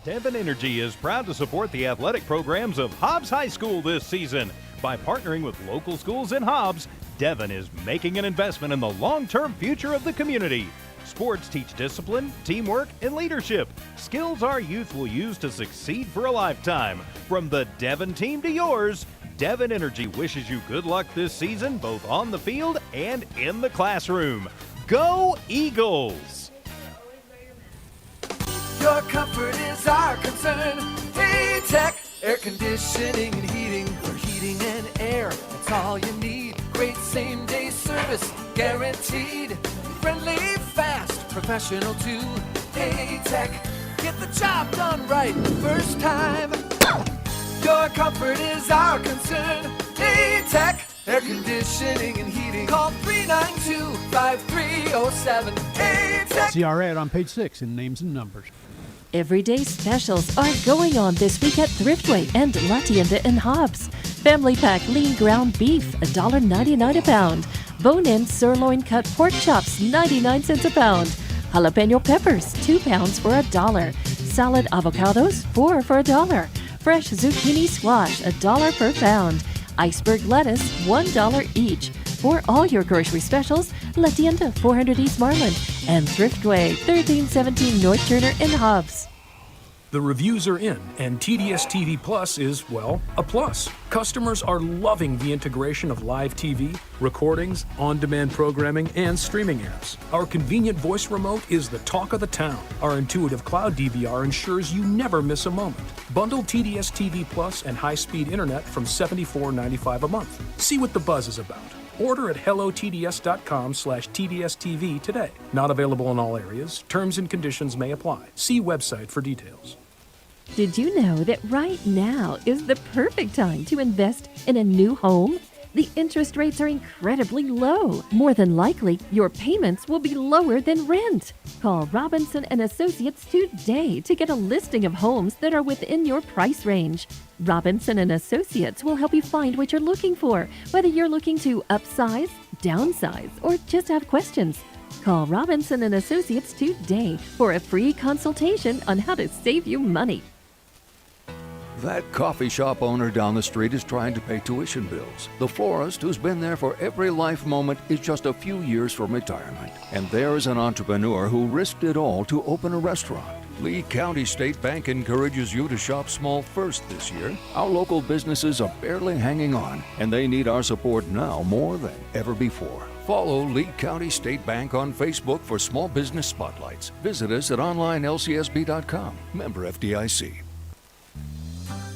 Devon Energy is proud to support the athletic programs of Hobbs High School this season. By partnering with local schools in Hobbs, Devon is making an investment in the long-term future of the community. Sports teach discipline, teamwork, and leadership. Skills our youth will use to succeed for a lifetime. From the Devon team to yours, Devon Energy wishes you good luck this season, both on the field and in the classroom. Go Eagles! Your comfort is our concern. Tech air conditioning and heating, for heating and air, that's all you need. Great same-day service, guaranteed. Friendly, fast, professional too. Tech, get the job done right the first time. Your comfort is our concern. Tech air conditioning and heating. Call 392-5307. Tech. See our ad on page 6 in names and numbers. Everyday specials are going on this week at Thriftway and La Tienda in Hobbs. Family pack lean ground beef, $1.99 a pound. Bone-in sirloin cut pork chops, 99 cents a pound. Jalapeno peppers, 2 pounds for $1. Salad avocados, 4 for $1. Fresh zucchini squash, $1 per pound. Iceberg lettuce, $1 each. For all your grocery specials, La Tienda, 400 East Marlin, and Thriftway, 1317 North Turner in Hobbs. The reviews are in, and TDS TV Plus is, well, a plus. Customers are loving the integration of live TV, recordings, on-demand programming, and streaming apps. Our convenient voice remote is the talk of the town. Our intuitive cloud DVR ensures you never miss a moment. Bundle TDS TV Plus and high-speed internet from $74.95 a month. See what the buzz is about. Order at hellotds.com/TDSTV today. Not available in all areas. Terms and conditions may apply. See website for details. Did you know that right now is the perfect time to invest in a new home? The interest rates are incredibly low. More than likely, your payments will be lower than rent. Call Robinson & Associates today to get a listing of homes that are within your price range. Robinson & Associates will help you find what you're looking for, whether you're looking to upsize, downsize, or just have questions. Call Robinson & Associates today for a free consultation on how to save you money. That coffee shop owner down the street is trying to pay tuition bills. The florist who's been there for every life moment is just a few years from retirement. And there's an entrepreneur who risked it all to open a restaurant. Lee County State Bank encourages you to shop small first this year. Our local businesses are barely hanging on, and they need our support now more than ever before. Follow Lee County State Bank on Facebook for small business spotlights. Visit us at onlinelcsb.com. Member FDIC.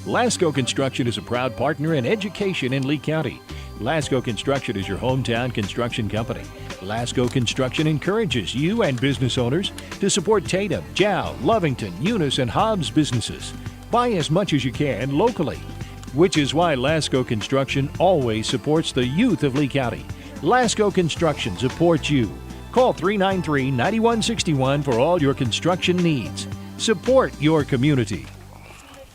Lasco Construction is a proud partner in education in Lee County. Lasco Construction is your hometown construction company. Lasco Construction encourages you and business owners to support Tatum, Jow, Lovington, Eunice, and Hobbs businesses. Buy as much as you can locally, which is why Lasco Construction always supports the youth of Lee County. Lasco Construction supports you. Call 393-9161 for all your construction needs. Support your community.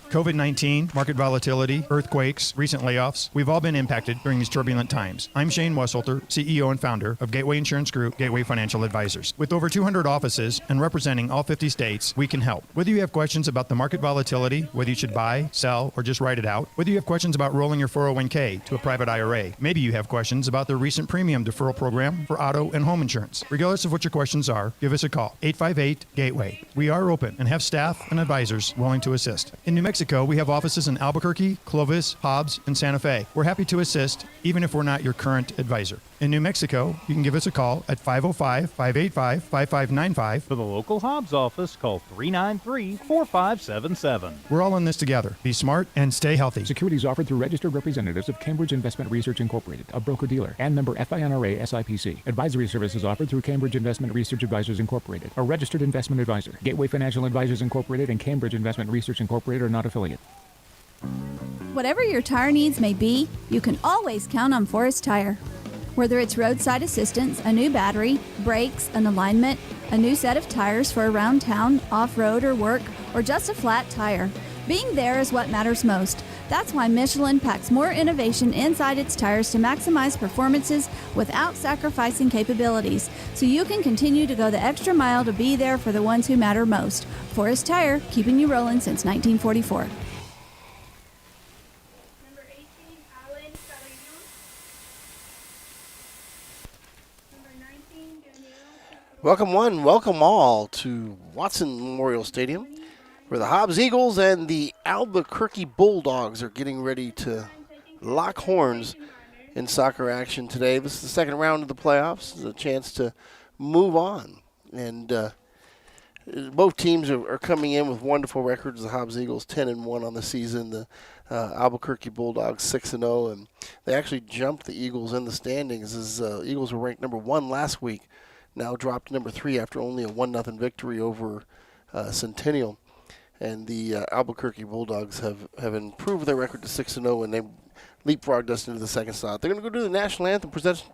COVID-19, market volatility, earthquakes, recent layoffs, we've all been impacted during these turbulent times. I'm Shane Wesselter, CEO and founder of Gateway Insurance Group, Gateway Financial Advisors. With over 200 offices and representing all 50 states, we can help. Whether you have questions about the market volatility, whether you should buy, sell, or just write it out, whether you have questions about rolling your 401k to a private IRA, maybe you have questions about the recent premium deferral program for auto and home insurance. Regardless of what your questions are, give us a call, 858-GATEWAY. We are open and have staff and advisors willing to assist. In New Mexico, we have offices in Albuquerque, Clovis, Hobbs, and Santa Fe. We're happy to assist, even if we're not your current advisor. In New Mexico, you can give us a call at 505-585-5595. For the local Hobbs office, call 393-4577. We're all in this together. Be smart and stay healthy. Securities offered through registered representatives of Cambridge Investment Research Incorporated, a broker-dealer, and member FINRA SIPC. Advisory services offered through Cambridge Investment Research Advisors Incorporated, a registered investment advisor. Gateway Financial Advisors Incorporated and Cambridge Investment Research Incorporated are not affiliated. Whatever your tire needs may be, you can always count on Forest Tire. Whether it's roadside assistance, a new battery, brakes, an alignment, a new set of tires for around town, off-road or work, or just a flat tire, being there is what matters most. That's why Michelin packs more innovation inside its tires to maximize performances without sacrificing capabilities, so you can continue to go the extra mile to be there for the ones who matter most. Forest Tire, keeping you rolling since 1944. Welcome one, welcome all to Watson Memorial Stadium, where the Hobbs Eagles and the Albuquerque Bulldogs are getting ready to lock horns in soccer action today. This is the second round of the playoffs. It's a chance to move on. And both teams are coming in with wonderful records. The Hobbs Eagles 10-1 on the season. The Albuquerque Bulldogs 6-0. And they actually jumped the Eagles in the standings as Eagles were ranked number 1 last week. Now dropped to number 3 after only a 1-0 victory over Centennial. And the Albuquerque Bulldogs have improved their record to 6-0, and they leapfrogged us into the second slot. They're going to go do the National Anthem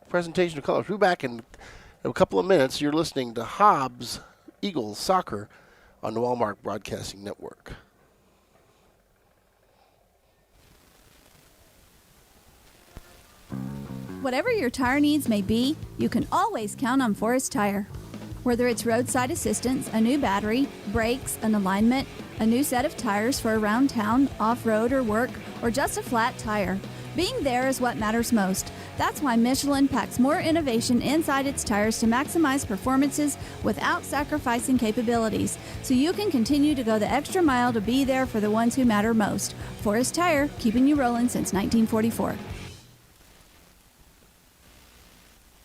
presentation of colors. We'll be back in a couple of minutes. You're listening to Hobbs Eagles Soccer on the Walmart Broadcasting Network. Whatever your tire needs may be, you can always count on Forest Tire. Whether it's roadside assistance, a new battery, brakes, an alignment, a new set of tires for around town, off-road or work, or just a flat tire, being there is what matters most. That's why Michelin packs more innovation inside its tires to maximize performances without sacrificing capabilities, so you can continue to go the extra mile to be there for the ones who matter most. Forest Tire, keeping you rolling since 1944.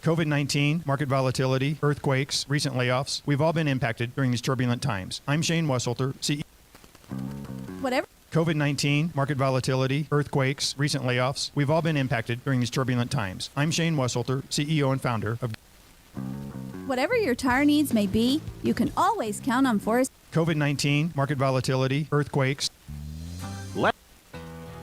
COVID-19, market volatility, earthquakes, recent layoffs. We've all been impacted during these turbulent times. I'm Shane Wesselter, CEO. Whatever. COVID-19, market volatility, earthquakes, recent layoffs. We've all been impacted during these turbulent times. I'm Shane Wesselter, CEO and founder of... Whatever your tire needs may be, you can always count on Forest. COVID-19, market volatility, earthquakes.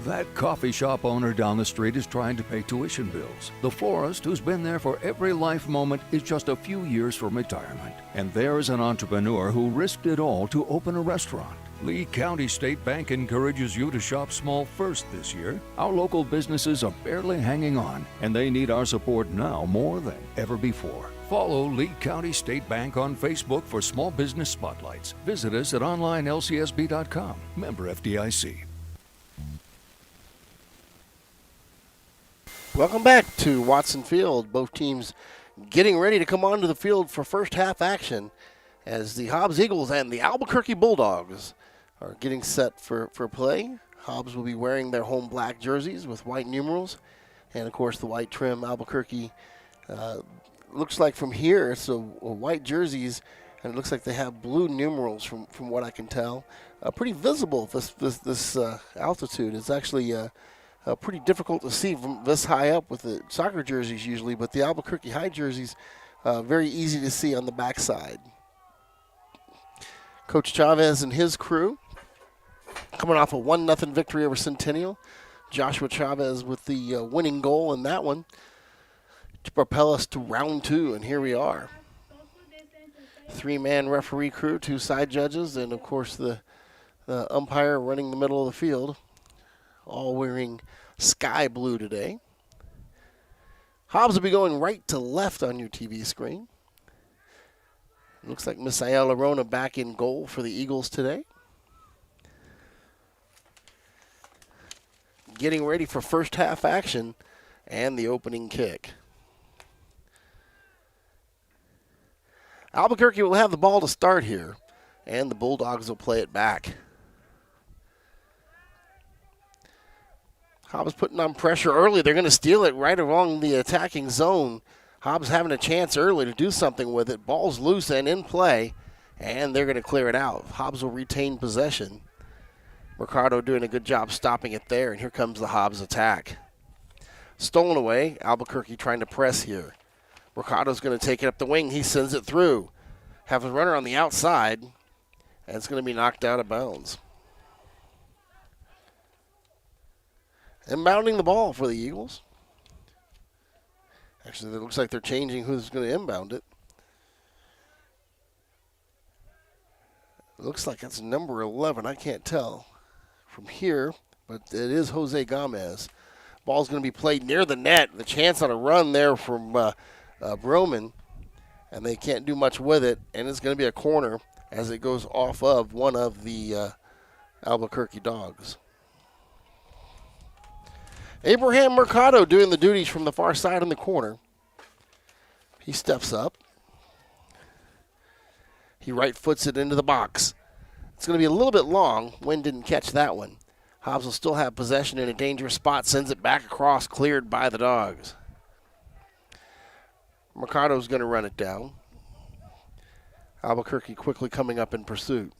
That coffee shop owner down the street is trying to pay tuition bills. The florist who's been there for every life moment is just a few years from retirement. And there's an entrepreneur who risked it all to open a restaurant. Lee County State Bank encourages you to shop small first this year. Our local businesses are barely hanging on, and they need our support now more than ever before. Follow Lee County State Bank on Facebook for small business spotlights. Visit us at onlinelcsb.com. Member FDIC. Welcome back to Watson Field. Both teams getting ready to come onto the field for first half action as the Hobbs Eagles and the Albuquerque Bulldogs are getting set for play. Hobbs will be wearing their home black jerseys with white numerals and, of course, the white trim. Albuquerque looks like from here it's a white jerseys, and it looks like they have blue numerals from what I can tell. Pretty visible this altitude. It's actually pretty difficult to see from this high up with the soccer jerseys usually, but the Albuquerque High jerseys, very easy to see on the backside. Coach Chavez and his crew coming off a 1-0 victory over Centennial. Joshua Chavez with the winning goal in that one to propel us to round 2, and here we are. 3-man referee crew, 2 side judges, and of course the umpire running the middle of the field, all wearing sky blue today. Hobbs will be going right to left on your TV screen. It looks like Miss Ayala Rona back in goal for the Eagles today. Getting ready for first half action and the opening kick. Albuquerque will have the ball to start here, and the Bulldogs will play it back. Hobbs putting on pressure early. They're going to steal it right along the attacking zone. Hobbs having a chance early to do something with it. Ball's loose and in play, and they're going to clear it out. Hobbs will retain possession. Mercado doing a good job stopping it there, and here comes the Hobbs attack. Stolen away. Albuquerque trying to press here. Mercado's going to take it up the wing. He sends it through. Have a runner on the outside, and it's going to be knocked out of bounds. Inbounding the ball for the Eagles. Actually, it looks like they're changing who's going to inbound it. It looks like it's number 11. I can't tell from here. but it is Jose Gomez. Ball's going to be played near the net. The chance on a run there from Berman, and they can't do much with it, and it's going to be a corner as it goes off of one of the Albuquerque Dogs. Abraham Mercado doing the duties from the far side in the corner. He steps up. He right foots it into the box. It's going to be a little bit long. Wind didn't catch that one. Hobbs will still have possession in a dangerous spot, sends it back across, cleared by the Dogs. Mercado's going to run it down. Albuquerque quickly coming up in pursuit.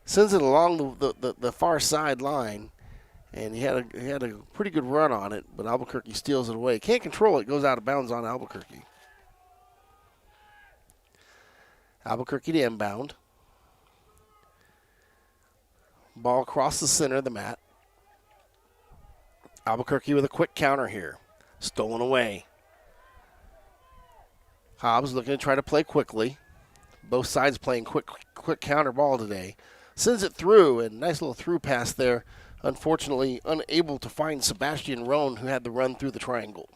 Sends it along the far side line, and he had a pretty good run on it, but Albuquerque steals it away. Can't control it, goes out of bounds on Albuquerque. Albuquerque to inbound. Ball across the center of the mat. Albuquerque with a quick counter here. Stolen away. Hobbs looking to try to play quickly. Both sides playing quick counter ball today. Sends it through, and nice little through pass there. Unfortunately, unable to find Sebastian Roan, who had the run through the triangle.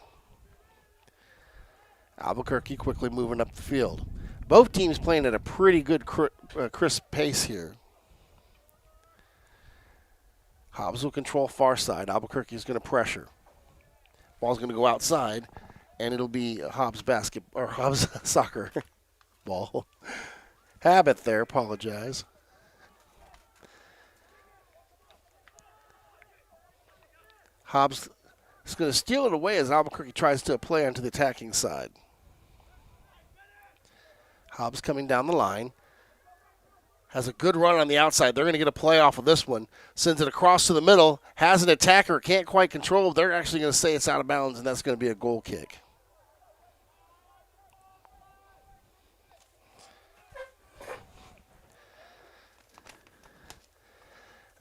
Albuquerque quickly moving up the field. Both teams playing at a pretty good crisp pace here. Hobbs will control far side. Albuquerque is going to pressure. Ball's going to go outside, and it'll be Hobbs Hobbs soccer ball. Habit there, apologize. Hobbs is going to steal it away as Albuquerque tries to play onto the attacking side. Hobbs coming down the line. Has a good run on the outside. They're going to get a play off of this one. Sends it across to the middle. Has an attacker. Can't quite control. They're actually going to say it's out of bounds, and that's going to be a goal kick.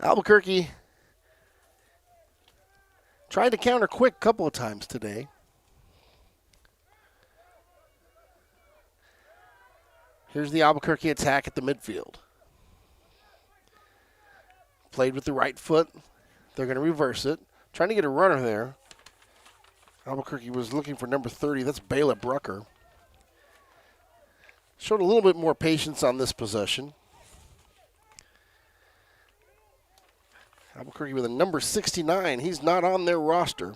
Albuquerque tried to counter quick a couple of times today. Here's the Albuquerque attack at the midfield. Played with the right foot. They're going to reverse it. Trying to get a runner there. Albuquerque was looking for number 30. That's Bela Brucker. Showed a little bit more patience on this possession. Albuquerque with a number 69. He's not on their roster.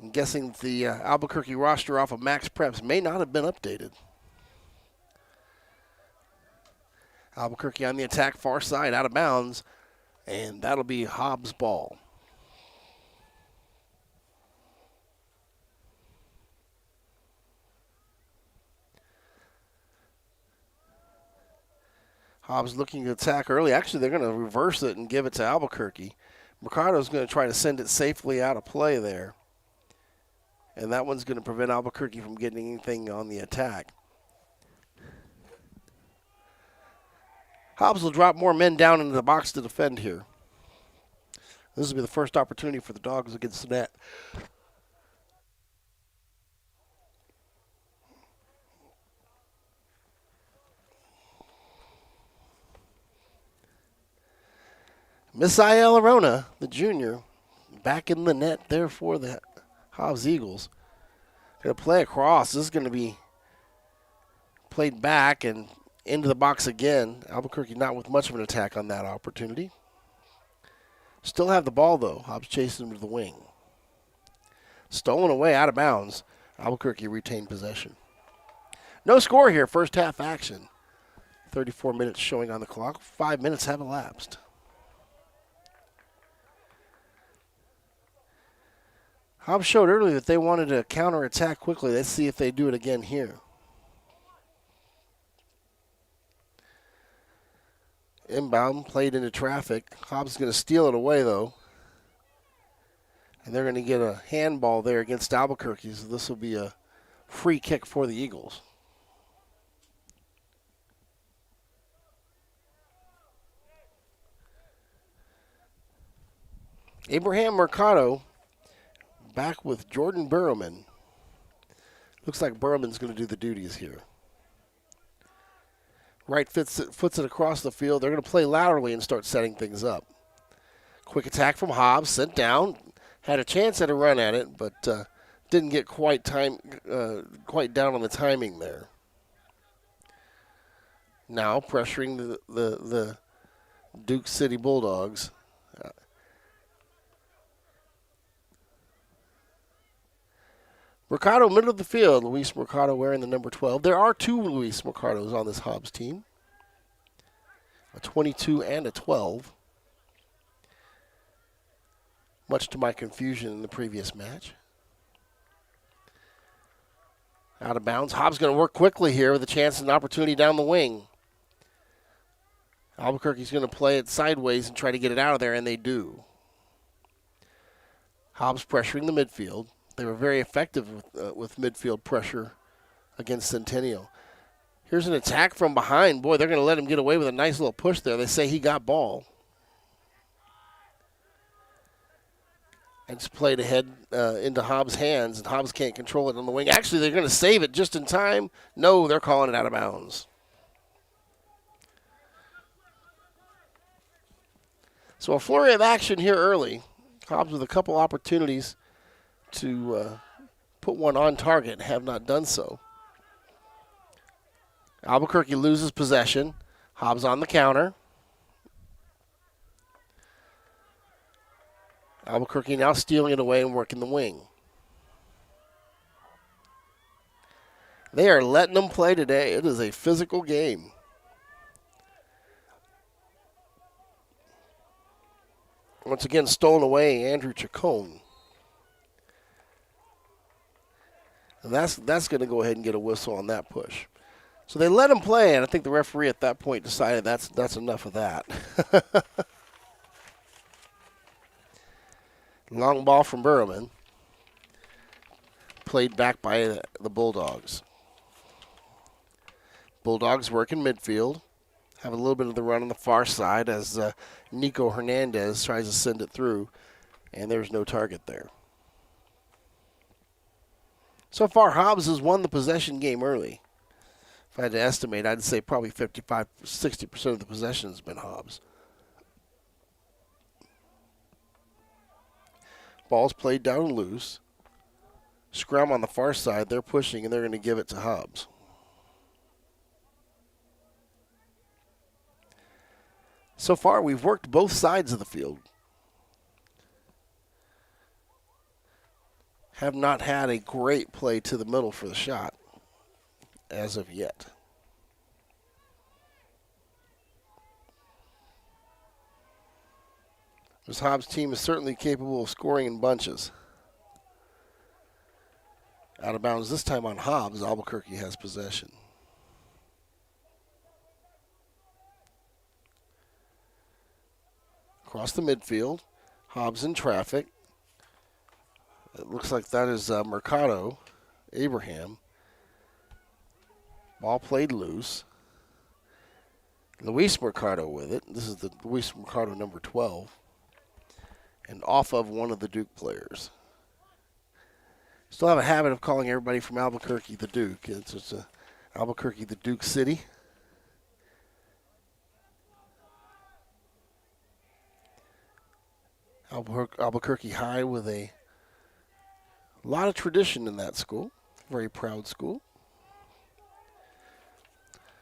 I'm guessing the Albuquerque roster off of Max Preps may not have been updated. Albuquerque on the attack, far side, out of bounds, and that'll be Hobbs' ball. Hobbs looking to attack early. Actually, they're going to reverse it and give it to Albuquerque. Mercado's going to try to send it safely out of play there. And that one's going to prevent Albuquerque from getting anything on the attack. Hobbs will drop more men down into the box to defend here. This will be the first opportunity for the Dogs against the net. Misael Arona, the junior, back in the net there for the Hobbs Eagles. Going to play across. This is going to be played back and into the box again. Albuquerque not with much of an attack on that opportunity. Still have the ball, though. Hobbs chasing him to the wing. Stolen away, out of bounds. Albuquerque retained possession. No score here, first half action. 34 minutes showing on the clock. 5 minutes have elapsed. Hobbs showed earlier that they wanted to counterattack quickly. Let's see if they do it again here. Inbound, played into traffic. Hobbs is going to steal it away, though. And they're going to get a handball there against Albuquerque, so this will be a free kick for the Eagles. Abraham Mercado back with Jordan Berman. Looks like Berman's going to do the duties here. Wright foots it across the field. They're going to play laterally and start setting things up. Quick attack from Hobbs, sent down. Had a chance at a run at it, but didn't get quite down on the timing there. Now pressuring the Duke City Bulldogs. Mercado, middle of the field. Luis Mercado wearing the number 12. There are two Luis Mercados on this Hobbs team. A 22 and a 12. Much to my confusion in the previous match. Out of bounds. Hobbs going to work quickly here with a chance and opportunity down the wing. Albuquerque's going to play it sideways and try to get it out of there, and they do. Hobbs pressuring the midfield. They were very effective with midfield pressure against Centennial. Here's an attack from behind. Boy, they're going to let him get away with a nice little push there. They say he got ball. And it's played ahead into Hobbs' hands, and Hobbs can't control it on the wing. Actually, they're going to save it just in time. No, they're calling it out of bounds. So a flurry of action here early. Hobbs with a couple opportunities to put one on target, have not done so. Albuquerque loses possession. Hobbs on the counter. Albuquerque now stealing it away and working the wing. They are letting them play today. It is a physical game. Once again, stolen away, Andrew Chacon. And that's going to go ahead and get a whistle on that push. So they let him play, and I think the referee at that point decided that's enough of that. Long ball from Berman. Played back by the Bulldogs. Bulldogs work in midfield. Have a little bit of the run on the far side as Nico Hernandez tries to send it through, and there's no target there. So far, Hobbs has won the possession game early. If I had to estimate, I'd say probably 55-60% of the possession has been Hobbs. Ball's played down loose. Scrum on the far side. They're pushing, and they're going to give it to Hobbs. So far, we've worked both sides of the field. Have not had a great play to the middle for the shot as of yet. This Hobbs team is certainly capable of scoring in bunches. Out of bounds this time on Hobbs. Albuquerque has possession. Across the midfield. Hobbs in traffic. It looks like that is Mercado, Abraham. Ball played loose. Luis Mercado with it. This is the Luis Mercado number 12. And off of one of the Duke players. Still have a habit of calling everybody from Albuquerque the Duke. It's Albuquerque the Duke City. Albuquerque High with a lot of tradition in that school. Very proud school.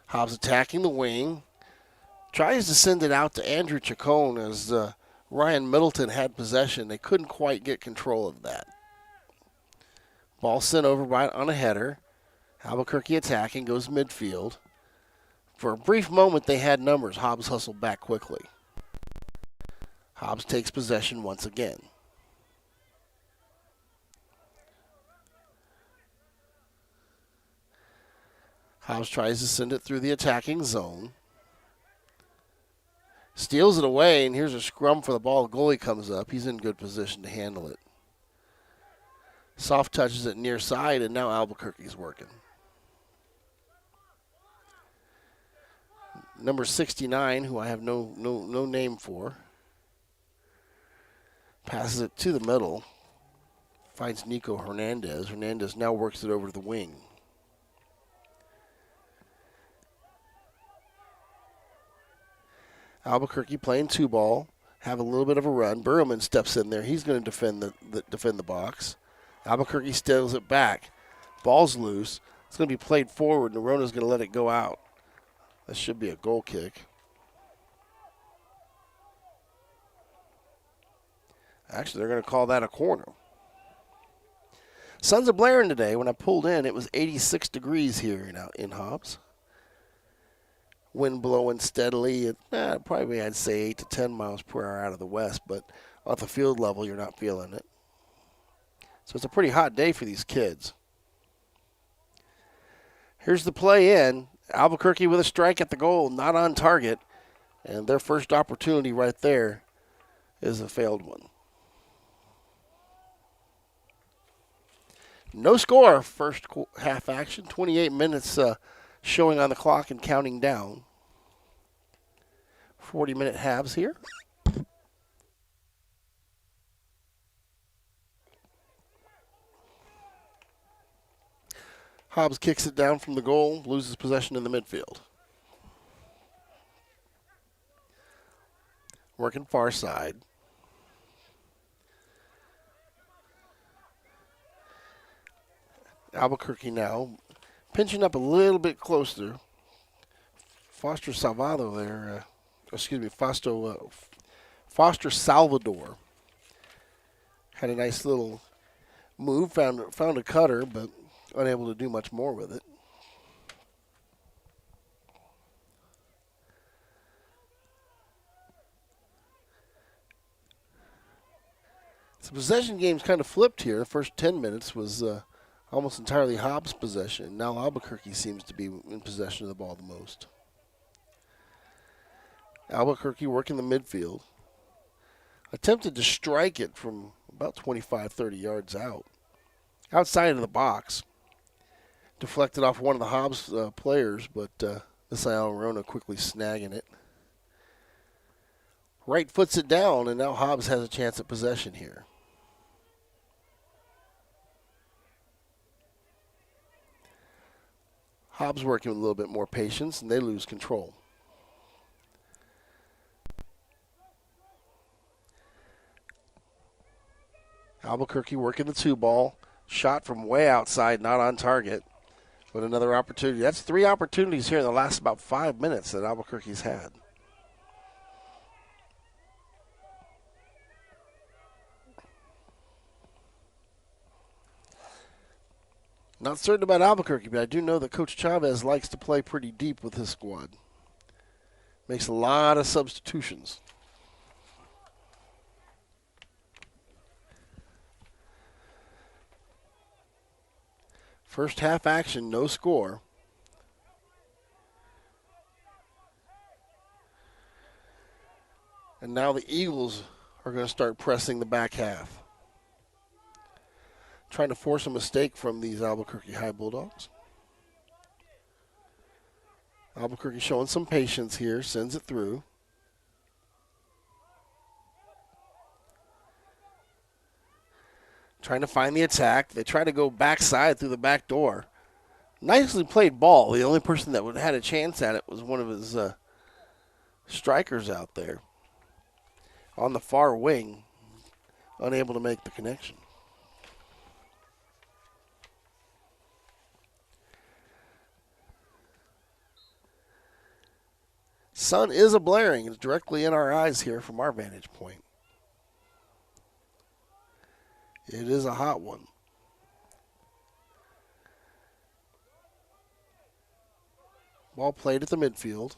Hobbs attacking the wing. Tries to send it out to Andrew Chacon as Ryan Middleton had possession. They couldn't quite get control of that. Ball sent over on a header. Albuquerque attacking, goes midfield. For a brief moment they had numbers. Hobbs hustled back quickly. Hobbs takes possession once again. Hobbs tries to send it through the attacking zone. Steals it away, and here's a scrum for the ball. The goalie comes up. He's in good position to handle it. Soft touches it near side, and now Albuquerque's working. Number 69, who I have no name for, passes it to the middle. Finds Nico Hernandez. Hernandez now works it over to the wing. Albuquerque playing 2-ball, have a little bit of a run. Berman steps in there. He's going to defend the box. Albuquerque steals it back. Ball's loose. It's going to be played forward. Norona's going to let it go out. That should be a goal kick. Actually, they're going to call that a corner. Suns are blaring today. When I pulled in, it was 86 degrees here in Hobbs. Wind blowing steadily at probably, I'd say, 8 to 10 miles per hour out of the west, but at the field level, you're not feeling it. So it's a pretty hot day for these kids. Here's the play in. Albuquerque with a strike at the goal, not on target, and their first opportunity right there is a failed one. No score, first half action. 28 minutes showing on the clock and counting down. 40-minute halves here. Hobbs kicks it down from the goal, loses possession in the midfield. Working far side. Albuquerque now pinching up a little bit closer. Foster Salvador there, Foster Salvador had a nice little move, found a cutter, but unable to do much more with it. The possession game's kind of flipped here. The first 10 minutes was almost entirely Hobbs' possession. Now Albuquerque seems to be in possession of the ball the most. Albuquerque working the midfield. Attempted to strike it from about 25, 30 yards out. Outside of the box. Deflected off one of the Hobbs players, but Misael Rona quickly snagging it. Right foots it down, and now Hobbs has a chance at possession here. Hobbs working with a little bit more patience, and they lose control. Albuquerque working the 2-ball. Shot from way outside, not on target. But another opportunity. That's 3 opportunities here in the last about 5 minutes that Albuquerque's had. Not certain about Albuquerque, but I do know that Coach Chavez likes to play pretty deep with his squad. Makes a lot of substitutions. First half action, no score. And now the Eagles are going to start pressing the back half. Trying to force a mistake from these Albuquerque High Bulldogs. Albuquerque showing some patience here, sends it through. Trying to find the attack. They try to go backside through the back door. Nicely played ball. The only person that had a chance at it was one of his strikers out there. On the far wing, unable to make the connection. Sun is a blaring. It's directly in our eyes here from our vantage point. It is a hot one. Ball played at the midfield.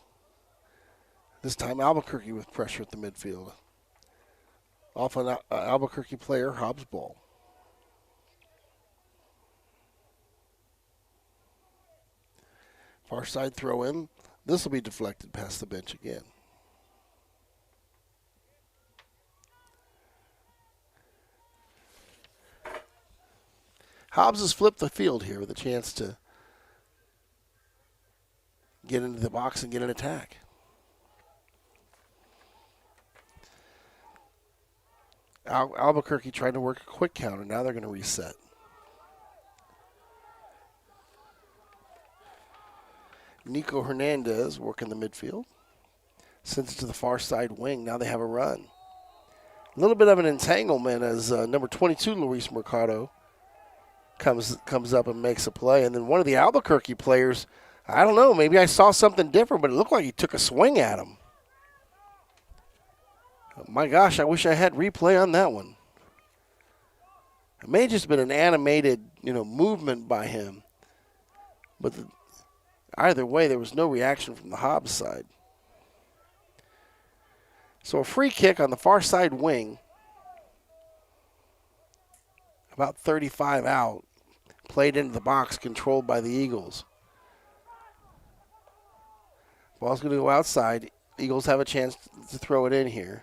This time Albuquerque with pressure at the midfield. Off an Albuquerque player, Hobbs ball. Far side throw in. This will be deflected past the bench again. Hobbs has flipped the field here with a chance to get into the box and get an attack. Albuquerque trying to work a quick counter. Now they're going to reset. Nico Hernandez working the midfield. Sends it to the far side wing. Now they have a run. A little bit of an entanglement as number 22, Luis Mercado, comes up and makes a play. And then one of the Albuquerque players, I don't know, maybe I saw something different, but it looked like he took a swing at him. My gosh, I wish I had replay on that one. It may have just been an animated, movement by him. But either way, there was no reaction from the Hobbs side. So a free kick on the far side wing, about 35 out, played into the box, controlled by the Eagles. Ball's going to go outside. Eagles have a chance to throw it in here.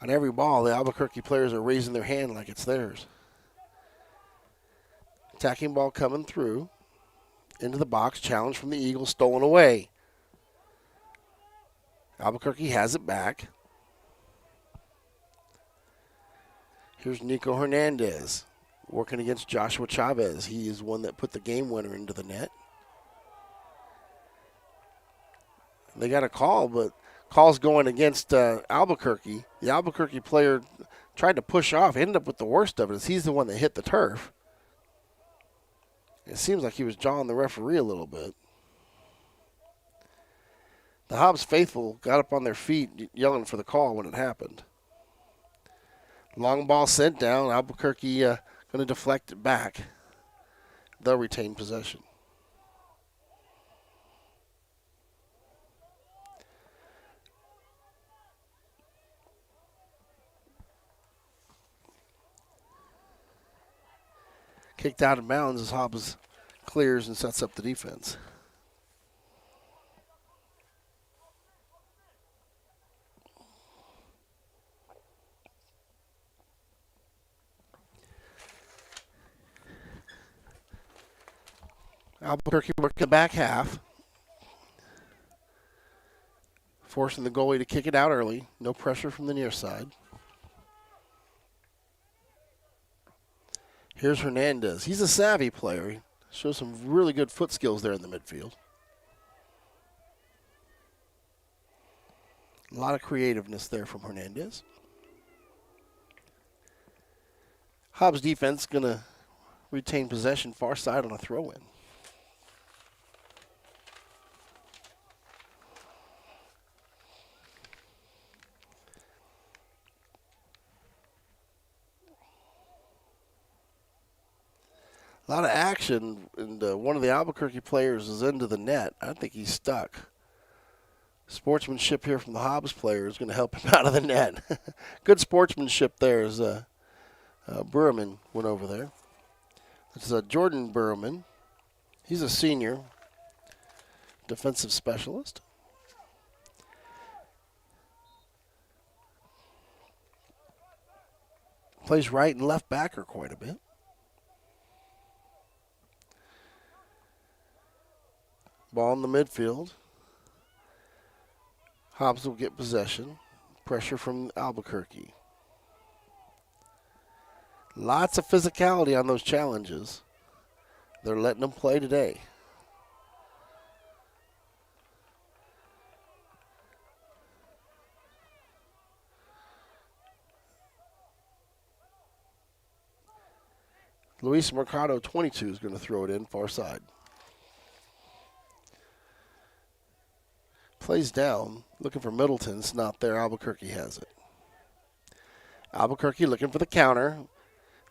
On every ball, the Albuquerque players are raising their hand like it's theirs. Attacking ball coming through. Into the box. Challenge from the Eagles. Stolen away. Albuquerque has it back. Here's Nico Hernandez working against Joshua Chavez. He is one that put the game winner into the net. They got a call, but call's going against Albuquerque. The Albuquerque player tried to push off, ended up with the worst of it, as he's the one that hit the turf. It seems like he was jawing the referee a little bit. The Hobbs faithful got up on their feet yelling for the call when it happened. Long ball sent down. Albuquerque going to deflect it back. They'll retain possession. Kicked out of bounds as Hobbs clears and sets up the defense. Albuquerque worked the back half, forcing the goalie to kick it out early. No pressure from the near side. Here's Hernandez. He's a savvy player. He shows some really good foot skills there in the midfield. A lot of creativeness there from Hernandez. Hobbs defense going to retain possession far side on a throw-in. A lot of action, and one of the Albuquerque players is into the net. I think he's stuck. Sportsmanship here from the Hobbs player is going to help him out of the net. Good sportsmanship there as Berman went over there. This is Jordan Berman. He's a senior defensive specialist. Plays right and left backer quite a bit. Ball in the midfield. Hobbs will get possession. Pressure from Albuquerque. Lots of physicality on those challenges. They're letting them play today. Luis Mercado, 22, is going to throw it in far side. Plays down, looking for Middleton. It's not there. Albuquerque has it. Albuquerque looking for the counter.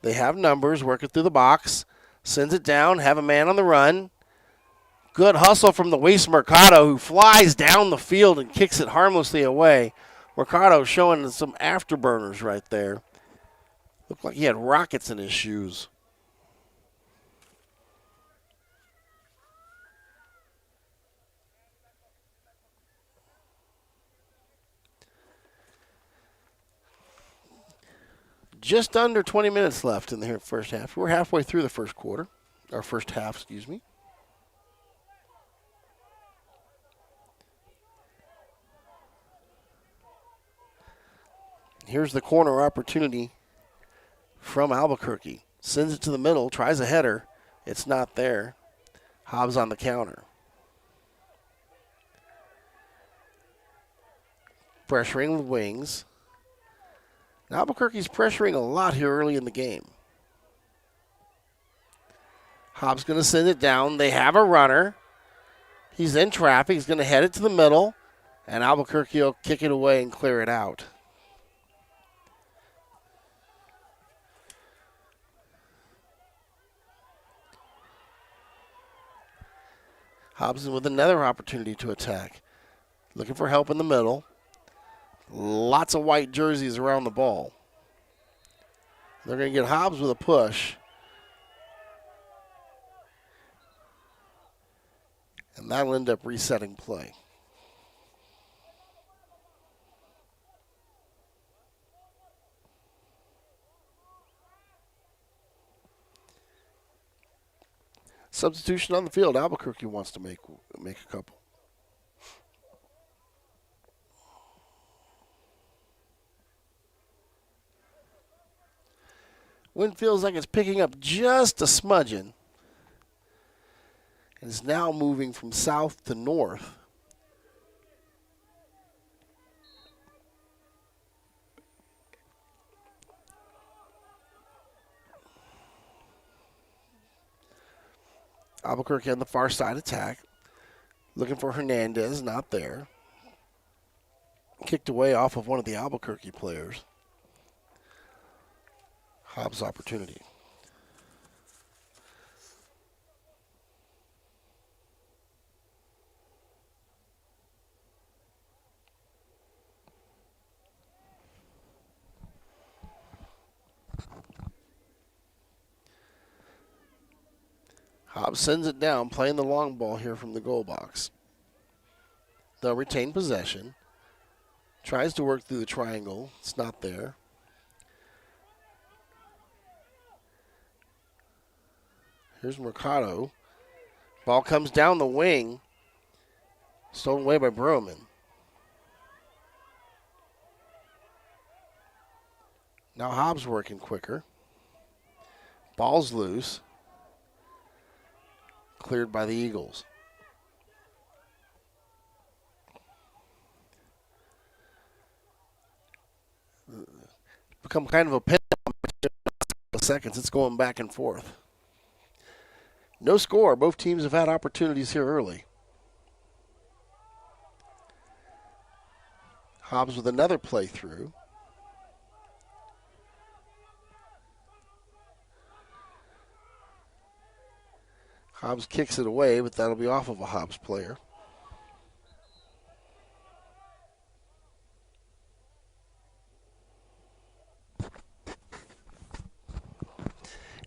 They have numbers, working through the box. Sends it down, have a man on the run. Good hustle from Luis Mercado, who flies down the field and kicks it harmlessly away. Mercado showing some afterburners right there. Looked like he had rockets in his shoes. Just under 20 minutes left in the first half. We're halfway through the first quarter, or first half, excuse me. Here's the corner opportunity from Albuquerque. Sends it to the middle, tries a header. It's not there. Hobbs on the counter. Pressuring the wings. Albuquerque's pressuring a lot here early in the game. Hobbs going to send it down. They have a runner. He's in traffic. He's going to head it to the middle. And Albuquerque will kick it away and clear it out. Hobbs with another opportunity to attack. Looking for help in the middle. Lots of white jerseys around the ball. They're going to get Hobbs with a push. And that'll end up resetting play. Substitution on the field. Albuquerque wants to make a couple. Wind feels like it's picking up just a smudging. And is now moving from south to north. Albuquerque on the far side attack. Looking for Hernandez, not there. Kicked away off of one of the Albuquerque players. Hobbs' opportunity. Hobbs sends it down, playing the long ball here from the goal box. They'll retain possession. Tries to work through the triangle. It's not there. Here's Mercado. Ball comes down the wing. Stolen away by Berman. Now Hobbs working quicker. Ball's loose. Cleared by the Eagles. Become kind of a pin seconds. It's going back and forth. No score. Both teams have had opportunities here early. Hobbs with another playthrough. Hobbs kicks it away, but that'll be off of a Hobbs player.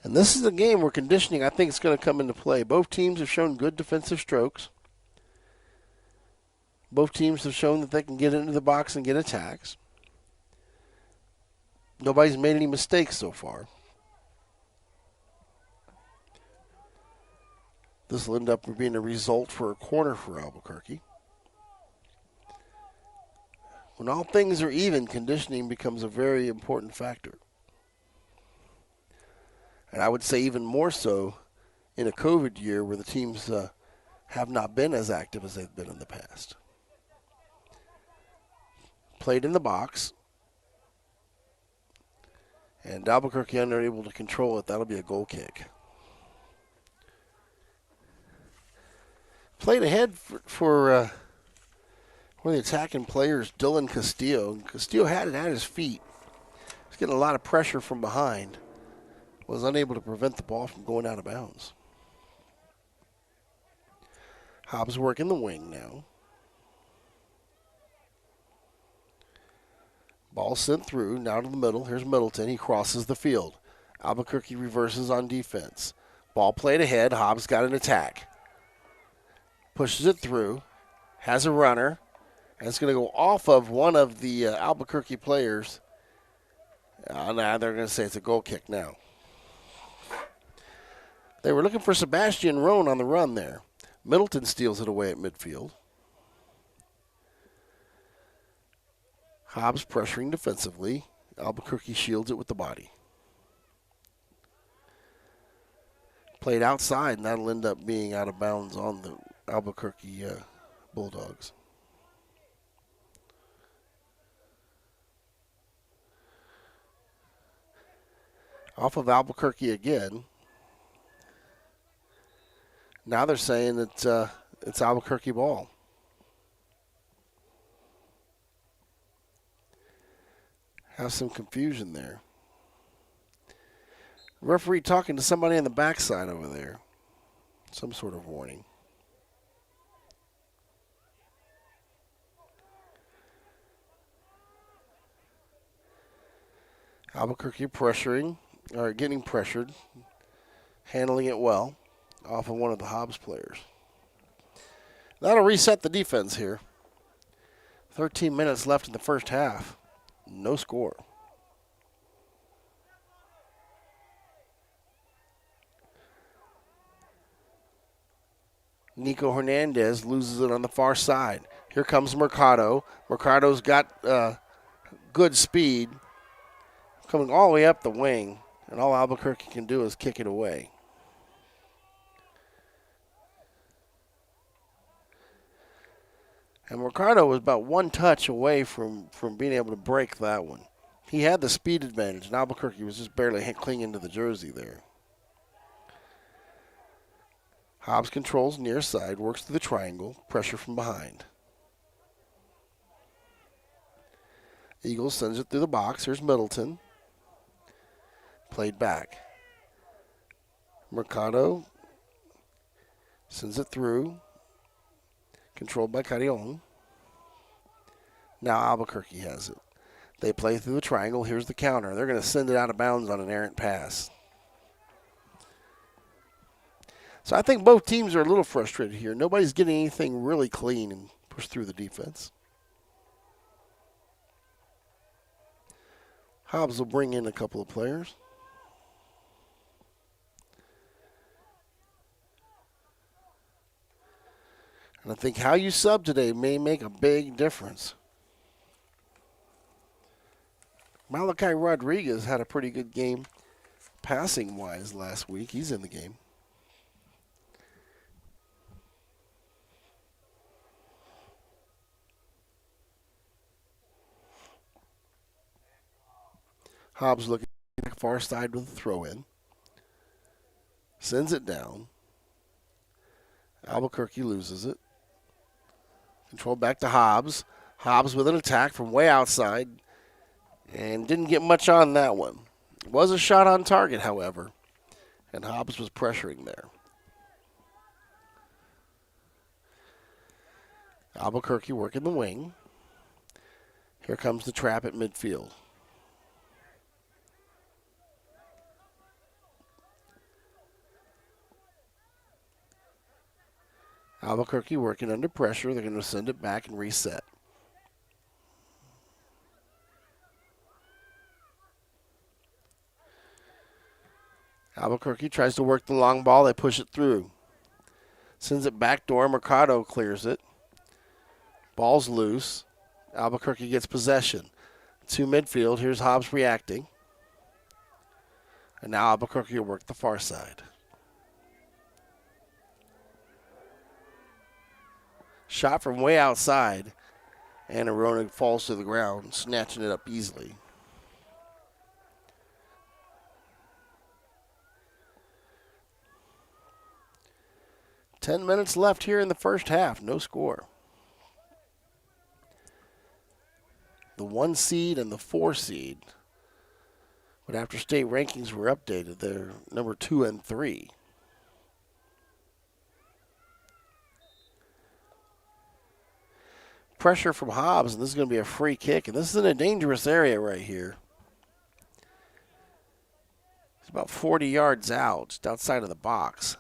And this is a game where conditioning, I think, is going to come into play. Both teams have shown good defensive strokes. Both teams have shown that they can get into the box and get attacks. Nobody's made any mistakes so far. This will end up being a result for a corner for Albuquerque. When all things are even, conditioning becomes a very important factor. And I would say even more so in a COVID year where the teams have not been as active as they've been in the past. Played in the box. And Albuquerque unable to control it. That'll be a goal kick. Played ahead for one of the attacking players, Dylan Castillo. Castillo had it at his feet. He's getting a lot of pressure from behind. Was unable to prevent the ball from going out of bounds. Hobbs working the wing now. Ball sent through, now to the middle. Here's Middleton. He crosses the field. Albuquerque reverses on defense. Ball played ahead. Hobbs got an attack. Pushes it through. Has a runner. And it's going to go off of one of the Albuquerque players. Now they're going to say it's a goal kick now. They were looking for Sebastian Roan on the run there. Middleton steals it away at midfield. Hobbs pressuring defensively. Albuquerque shields it with the body. Played outside, and that'll end up being out of bounds on the Albuquerque Bulldogs. Off of Albuquerque again. Now they're saying that it's Albuquerque ball. Have some confusion there. Referee talking to somebody on the backside over there. Some sort of warning. Albuquerque pressuring, or getting pressured, handling it well off of one of the Hobbs players. That'll reset the defense here. 13 minutes left in the first half. No score. Nico Hernandez loses it on the far side. Here comes Mercado. Mercado's got good speed. Coming all the way up the wing. And all Albuquerque can do is kick it away. And Mercado was about one touch away from being able to break that one. He had the speed advantage, and Albuquerque was just barely clinging to the jersey there. Hobbs controls near side, works through the triangle, pressure from behind. Eagles sends it through the box. Here's Middleton. Played back. Mercado sends it through. Controlled by Carrion. Now Albuquerque has it. They play through the triangle. Here's the counter. They're going to send it out of bounds on an errant pass. So I think both teams are a little frustrated here. Nobody's getting anything really clean and pushed through the defense. Hobbs will bring in a couple of players. And I think how you sub today may make a big difference. Malachi Rodriguez had a pretty good game passing-wise last week. He's in the game. Hobbs looking at the far side with a throw-in. Sends it down. Albuquerque loses it. Control back to Hobbs. Hobbs with an attack from way outside. And didn't get much on that one. It was a shot on target, however. And Hobbs was pressuring there. Albuquerque working the wing. Here comes the trap at midfield. Albuquerque working under pressure. They're going to send it back and reset. Albuquerque tries to work the long ball. They push it through. Sends it back door. Mercado clears it. Ball's loose. Albuquerque gets possession. To midfield. Here's Hobbs reacting. And now Albuquerque will work the far side. Shot from way outside. And Arona falls to the ground, snatching it up easily. Ten minutes left here in the first half. No score. The 1 seed and the 4 seed. But after state rankings were updated, they're number 2 and 3. Pressure from Hobbs, and this is going to be a free kick. And this is in a dangerous area right here. It's about 40 yards out, just outside of the box.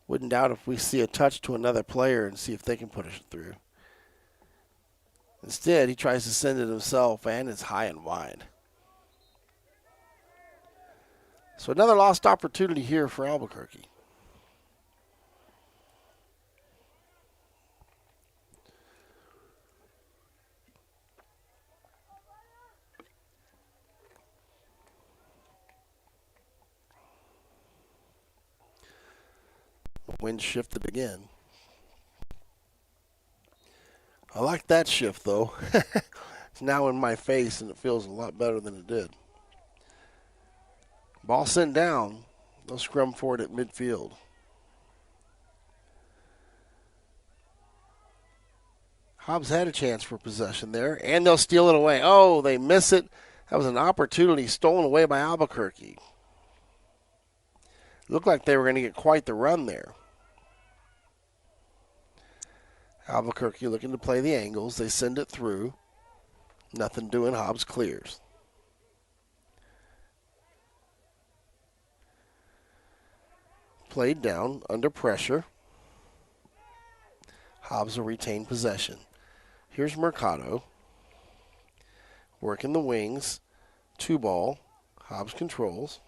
Wouldn't doubt if we see a touch to another player and see if they can push it through. Instead, he tries to send it himself, and it's high and wide. So another lost opportunity here for Albuquerque. Wind shifted again. I like that shift, though. It's now in my face, and it feels a lot better than it did. Ball sent down. They'll scrum for it at midfield. Hobbs had a chance for possession there, and they'll steal it away. Oh, they miss it. That was an opportunity stolen away by Albuquerque. Looked like they were going to get quite the run there. Albuquerque looking to play the angles. They send it through. Nothing doing. Hobbs clears. Played down under pressure. Hobbs will retain possession. Here's Mercado. Working the wings. 2-ball. Hobbs controls.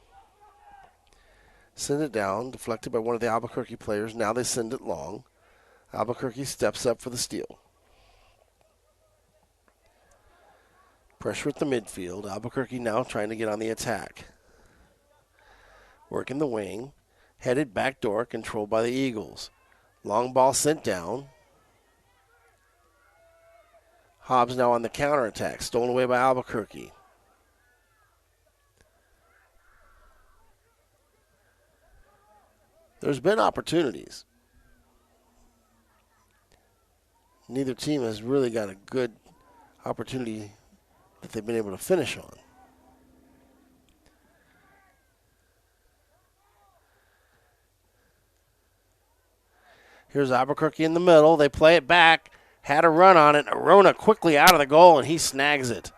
Send it down. Deflected by one of the Albuquerque players. Now they send it long. Albuquerque steps up for the steal. Pressure at the midfield. Albuquerque now trying to get on the attack. Working the wing. Headed backdoor, controlled by the Eagles. Long ball sent down. Hobbs now on the counterattack. Stolen away by Albuquerque. There's been opportunities. Neither team has really got a good opportunity that they've been able to finish on. Here's Albuquerque in the middle. They play it back. Had a run on it. Arona quickly out of the goal, and he snags it.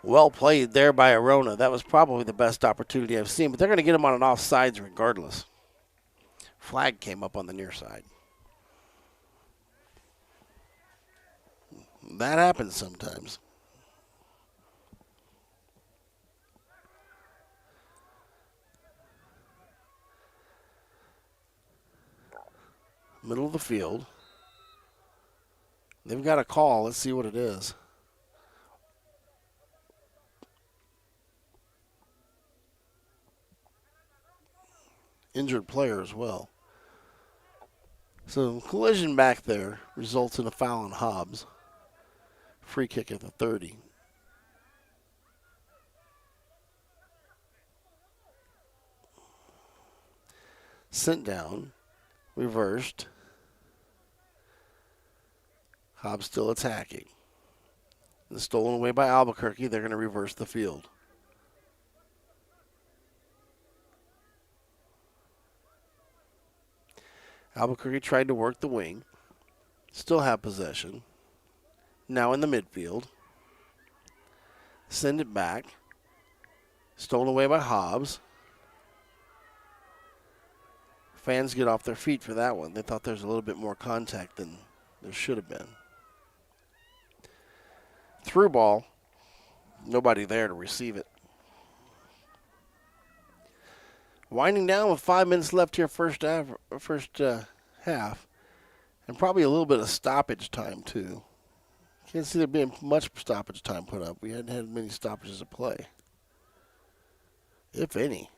Well played there by Arona. That was probably the best opportunity I've seen, but they're going to get him on an offsides regardless. Flag came up on the near side. That happens sometimes. Middle of the field. They've got a call. Let's see what it is. Injured player as well. So collision back there results in a foul on Hobbs. Free kick at the 30. Sent down. Reversed. Hobbs still attacking. And stolen away by Albuquerque. They're going to reverse the field. Albuquerque tried to work the wing. Still have possession. Now in the midfield. Send it back. Stolen away by Hobbs. Fans get off their feet for that one. They thought there was a little bit more contact than there should have been. Through ball. Nobody there to receive it. Winding down with 5 minutes left here first half. And probably a little bit of stoppage time too. Can't see there being much stoppage time put up. We hadn't had many stoppages of play. If any.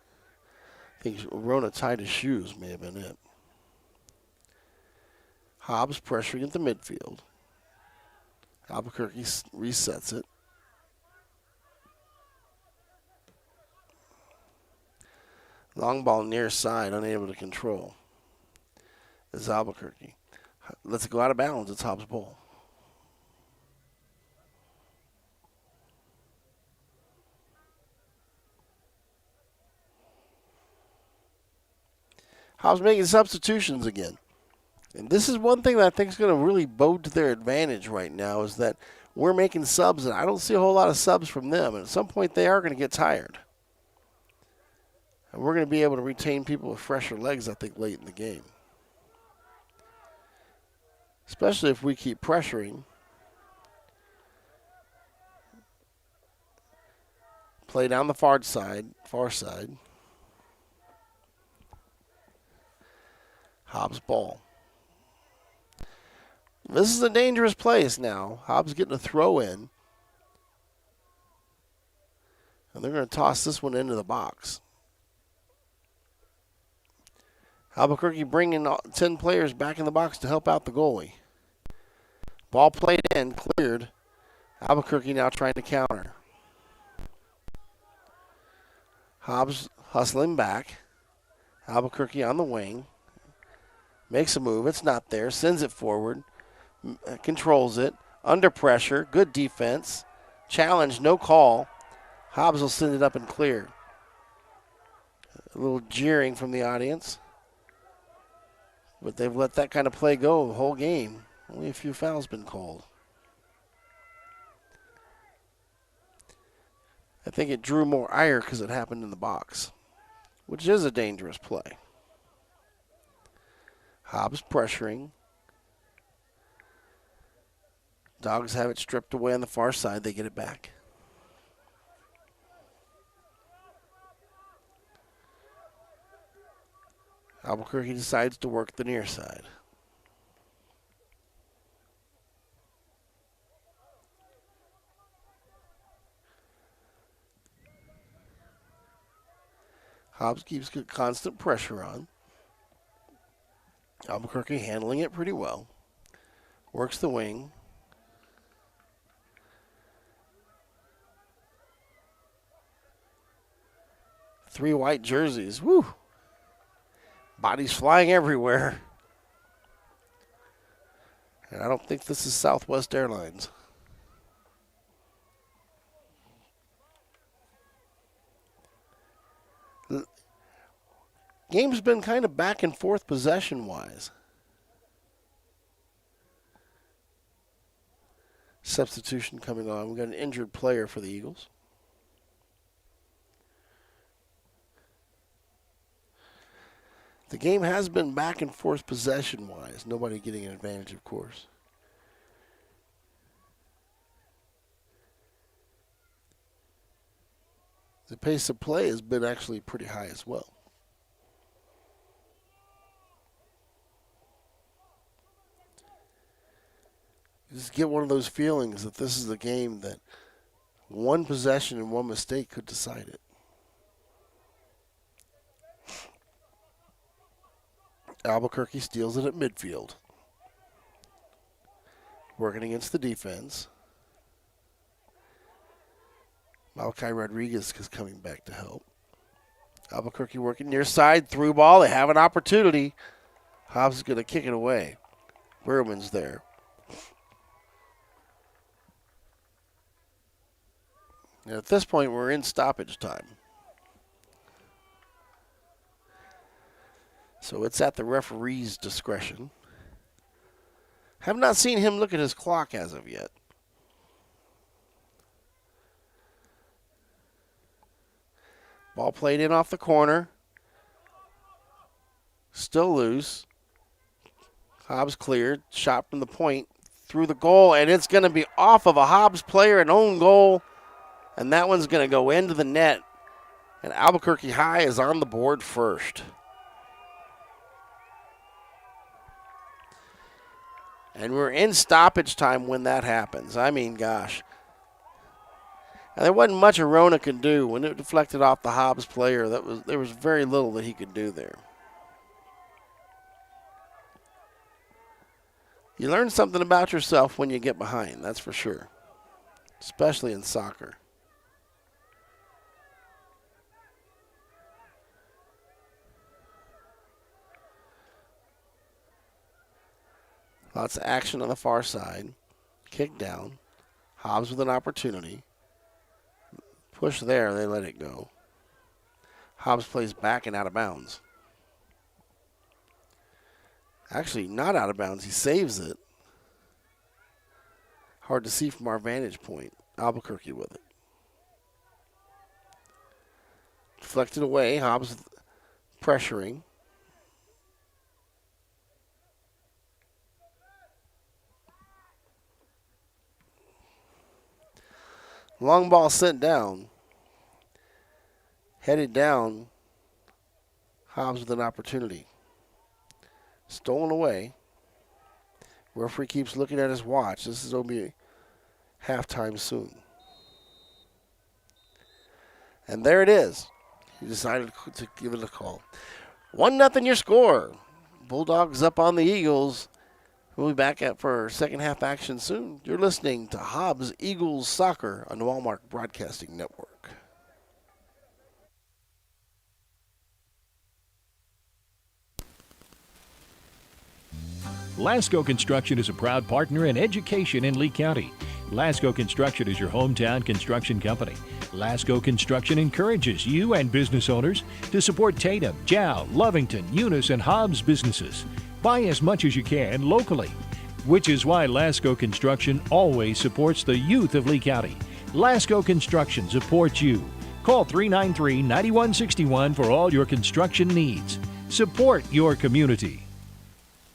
I think Rona tied his shoes may have been it. Hobbs pressuring at the midfield. Albuquerque resets it. Long ball near side, unable to control. It's Albuquerque. Lets it go out of bounds. It's Hobbs' ball. Hobbs making substitutions again. And this is one thing that I think is going to really bode to their advantage right now is that we're making subs, and I don't see a whole lot of subs from them. And at some point, they are going to get tired. And we're going to be able to retain people with fresher legs, I think, late in the game. Especially if we keep pressuring. Play down the far side. Hobbs ball. This is a dangerous place now. Hobbs getting a throw in. And they're going to toss this one into the box. Albuquerque bringing 10 players back in the box to help out the goalie. Ball played in, cleared. Albuquerque now trying to counter. Hobbs hustling back. Albuquerque on the wing. Makes a move. It's not there. Sends it forward. Controls it. Under pressure. Good defense. Challenge. No call. Hobbs will send it up and clear. A little jeering from the audience. But they've let that kind of play go the whole game. Only a few fouls been called. I think it drew more ire because it happened in the box, which is a dangerous play. Hobbs pressuring. Dogs have it stripped away on the far side. They get it back. Albuquerque decides to work the near side. Hobbs keeps constant pressure on. Albuquerque handling it pretty well. Works the wing. Three white jerseys. Woo! Bodies flying everywhere. And I don't think this is Southwest Airlines. The game's been kind of back and forth possession-wise. Substitution coming on. We've got an injured player for the Eagles. The game has been back and forth possession-wise. Nobody getting an advantage, of course. The pace of play has been actually pretty high as well. You just get one of those feelings that this is a game that one possession and one mistake could decide it. Albuquerque steals it at midfield. Working against the defense. Malachi Rodriguez is coming back to help. Albuquerque working near side, through ball. They have an opportunity. Hobbs is going to kick it away. Berman's there. And at this point, we're in stoppage time. So it's at the referee's discretion. Have not seen him look at his clock as of yet. Ball played in off the corner. Still loose. Hobbs cleared. Shot from the point through the goal, and it's going to be off of a Hobbs player, an own goal. And that one's going to go into the net. And Albuquerque High is on the board first. And we're in stoppage time when that happens. I mean, gosh. And there wasn't much Arona could do when it deflected off the Hobbs player. There was very little that he could do there. You learn something about yourself when you get behind, that's for sure. Especially in soccer. Lots of action on the far side. Kick down. Hobbs with an opportunity. Push there, they let it go. Hobbs plays back and out of bounds. Actually, not out of bounds. He saves it. Hard to see from our vantage point. Albuquerque with it. Deflected away. Hobbs pressuring. Long ball sent down. Headed down. Hobbs with an opportunity. stolen away. Referee keeps looking at his watch. This is going to be halftime soon. And there it is. He decided to give it a call. 1-0 your score. Bulldogs up on the Eagles. We'll be back for our second half action soon. You're listening to Hobbs Eagles Soccer on the Walmart Broadcasting Network. Lasco Construction is a proud partner in education in Lee County. Lasco Construction is your hometown construction company. Lasco Construction encourages you and business owners to support Tatum, Jow, Lovington, Eunice, and Hobbs businesses. Buy as much as you can locally, which is why Lasco Construction always supports the youth of Lee County. Lasco Construction supports you. Call 393-9161 for all your construction needs. Support your community.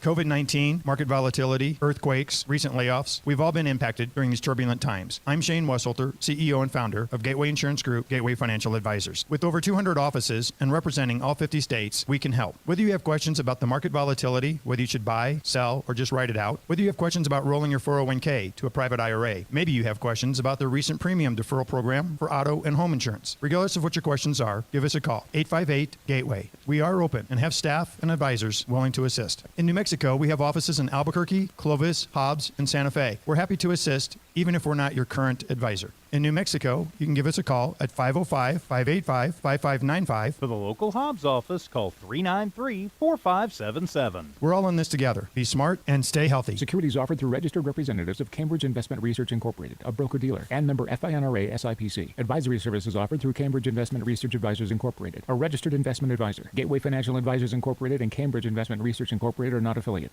COVID-19, market volatility, earthquakes, recent layoffs. We've all been impacted during these turbulent times. I'm Shane Wesselter, CEO and founder of Gateway Insurance Group, Gateway Financial Advisors. With over 200 offices and representing all 50 states, we can help. Whether you have questions about the market volatility, whether you should buy, sell, or just write it out, whether you have questions about rolling your 401k to a private IRA, maybe you have questions about the recent premium deferral program for auto and home insurance. Regardless of what your questions are, give us a call. 858-GATEWAY. We are open and have staff and advisors willing to assist. In New Mexico, we have offices in Albuquerque, Clovis, Hobbs, and Santa Fe. We're happy to assist, even if we're not your current advisor. In New Mexico, you can give us a call at 505-585-5595. For the local Hobbs office, call 393-4577. We're all in this together. Be smart and stay healthy. Securities offered through registered representatives of Cambridge Investment Research Incorporated, a broker-dealer, and member FINRA SIPC. Advisory services offered through Cambridge Investment Research Advisors Incorporated, a registered investment advisor. Gateway Financial Advisors Incorporated and Cambridge Investment Research Incorporated are not affiliates.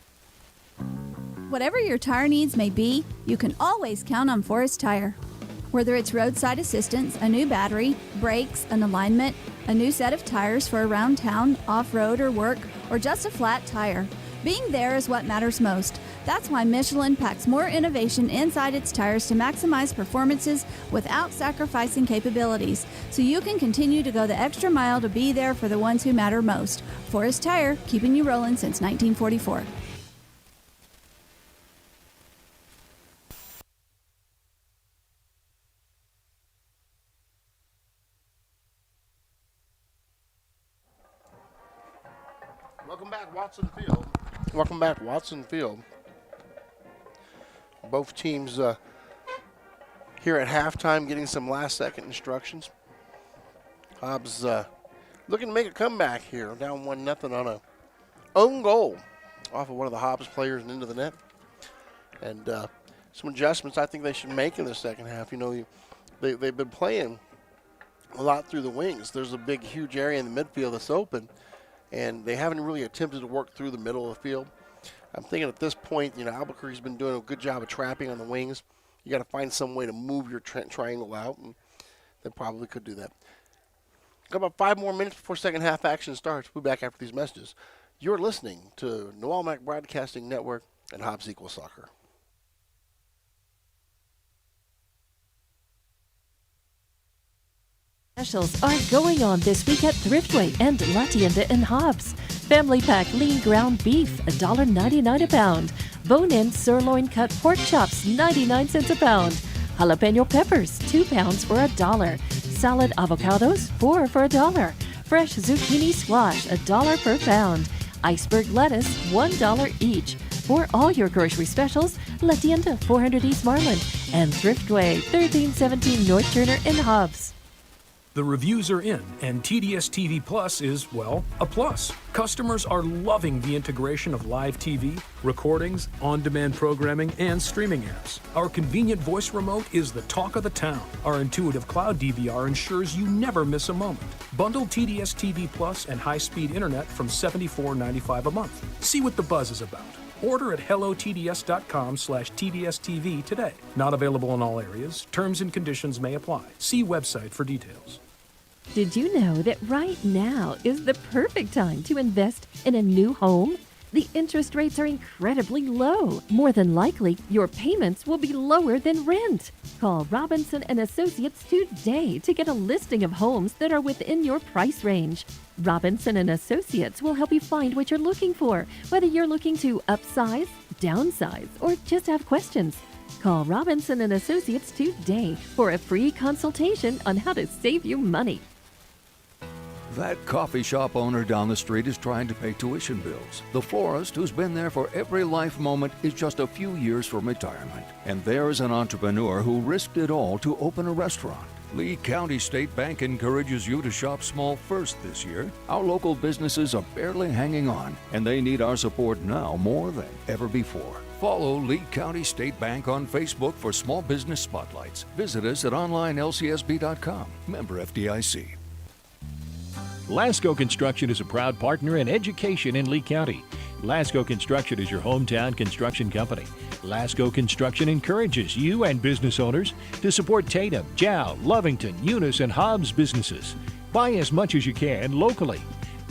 Whatever your tire needs may be, you can always count on Forest Tire. Whether it's roadside assistance, a new battery, brakes, an alignment, a new set of tires for around town, off-road or work, or just a flat tire, being there is what matters most. That's why Michelin packs more innovation inside its tires to maximize performances without sacrificing capabilities, so you can continue to go the extra mile to be there for the ones who matter most. Forest Tire, keeping you rolling since 1944. Welcome back, Watson Field. Both teams here at halftime getting some last-second instructions. Hobbs looking to make a comeback here, down 1-0 on a own goal off of one of the Hobbs players and into the net. And some adjustments I think they should make in the second half. You know, they've been playing a lot through the wings. There's a big, huge area in the midfield that's open, and they haven't really attempted to work through the middle of the field. I'm thinking at this point, you know, Albuquerque's been doing a good job of trapping on the wings. You got to find some way to move your triangle out, and they probably could do that. Got about 5 more minutes before second half action starts. We'll be back after these messages. You're listening to the Walmart Broadcasting Network and Hobbs Eagles Soccer. Specials are going on this week at Thriftway and La Tienda in Hobbs. Family pack lean ground beef, $1.99 a pound. Bone-in sirloin cut pork chops, 99 cents a pound. Jalapeno peppers, 2 pounds for $1. Salad avocados, 4 for $1. Fresh zucchini squash, $1 per pound. Iceberg lettuce, $1 each. For all your grocery specials, La Tienda, 400 East Marlin, and Thriftway, 1317 North Turner in Hobbs. The reviews are in, and TDS TV Plus is, well, a plus. Customers are loving the integration of live TV, recordings, on-demand programming, and streaming apps. Our convenient voice remote is the talk of the town. Our intuitive cloud DVR ensures you never miss a moment. Bundle TDS TV Plus and high-speed internet from $74.95 a month. See what the buzz is about. Order at hellotds.com/TDSTV today. Not available in all areas. Terms and conditions may apply. See website for details. Did you know that right now is the perfect time to invest in a new home? The interest rates are incredibly low. More than likely, your payments will be lower than rent. Call Robinson and Associates today to get a listing of homes that are within your price range. Robinson and Associates will help you find what you're looking for, whether you're looking to upsize, downsize, or just have questions. Call Robinson and Associates today for a free consultation on how to save you money. That coffee shop owner down the street is trying to pay tuition bills. The florist who's been there for every life moment is just a few years from retirement. And there's an entrepreneur who risked it all to open a restaurant. Lee County State Bank encourages you to shop small first this year. Our local businesses are barely hanging on, and they need our support now more than ever before. Follow Lee County State Bank on Facebook for small business spotlights. Visit us at onlinelcsb.com. Member FDIC. Lasco Construction is a proud partner in education in Lee County. Lasco Construction is your hometown construction company. Lasco Construction encourages you and business owners to support Tatum, Jow, Lovington, Eunice, and Hobbs businesses. Buy as much as you can locally,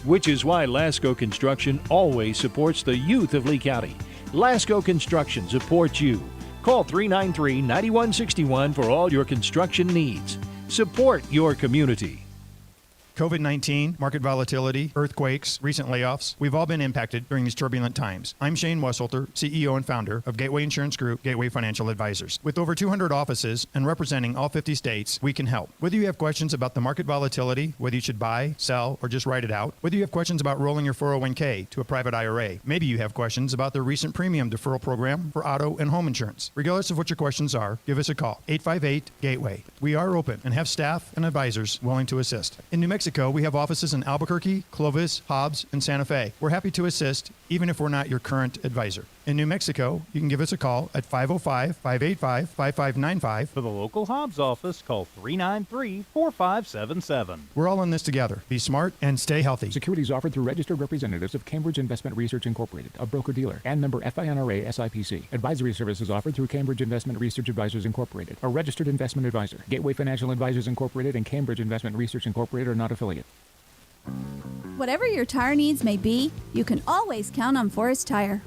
which is why Lasco Construction always supports the youth of Lee County. Lasco Construction supports you. Call 393-9161 for all your construction needs. Support your community. COVID-19, market volatility, earthquakes, recent layoffs. We've all been impacted during these turbulent times. I'm Shane Wesselter, CEO and founder of Gateway Insurance Group, Gateway Financial Advisors. With over 200 offices and representing all 50 states, we can help. Whether you have questions about the market volatility, whether you should buy, sell, or just write it out, whether you have questions about rolling your 401k to a private IRA, maybe you have questions about the recent premium deferral program for auto and home insurance. Regardless of what your questions are, give us a call, 858-GATEWAY. We are open and have staff and advisors willing to assist. In New Mexico, we have offices in Albuquerque, Clovis, Hobbs, and Santa Fe. We're happy to assist, even if we're not your current advisor. In New Mexico, you can give us a call at 505-585-5595. For the local Hobbs office, call 393-4577. We're all in this together. Be smart and stay healthy. Securities offered through registered representatives of Cambridge Investment Research Incorporated, a broker-dealer, and member FINRA SIPC. Advisory services offered through Cambridge Investment Research Advisors Incorporated, a registered investment advisor. Gateway Financial Advisors Incorporated and Cambridge Investment Research Incorporated are not affiliates. Whatever your tire needs may be, you can always count on Forest Tire.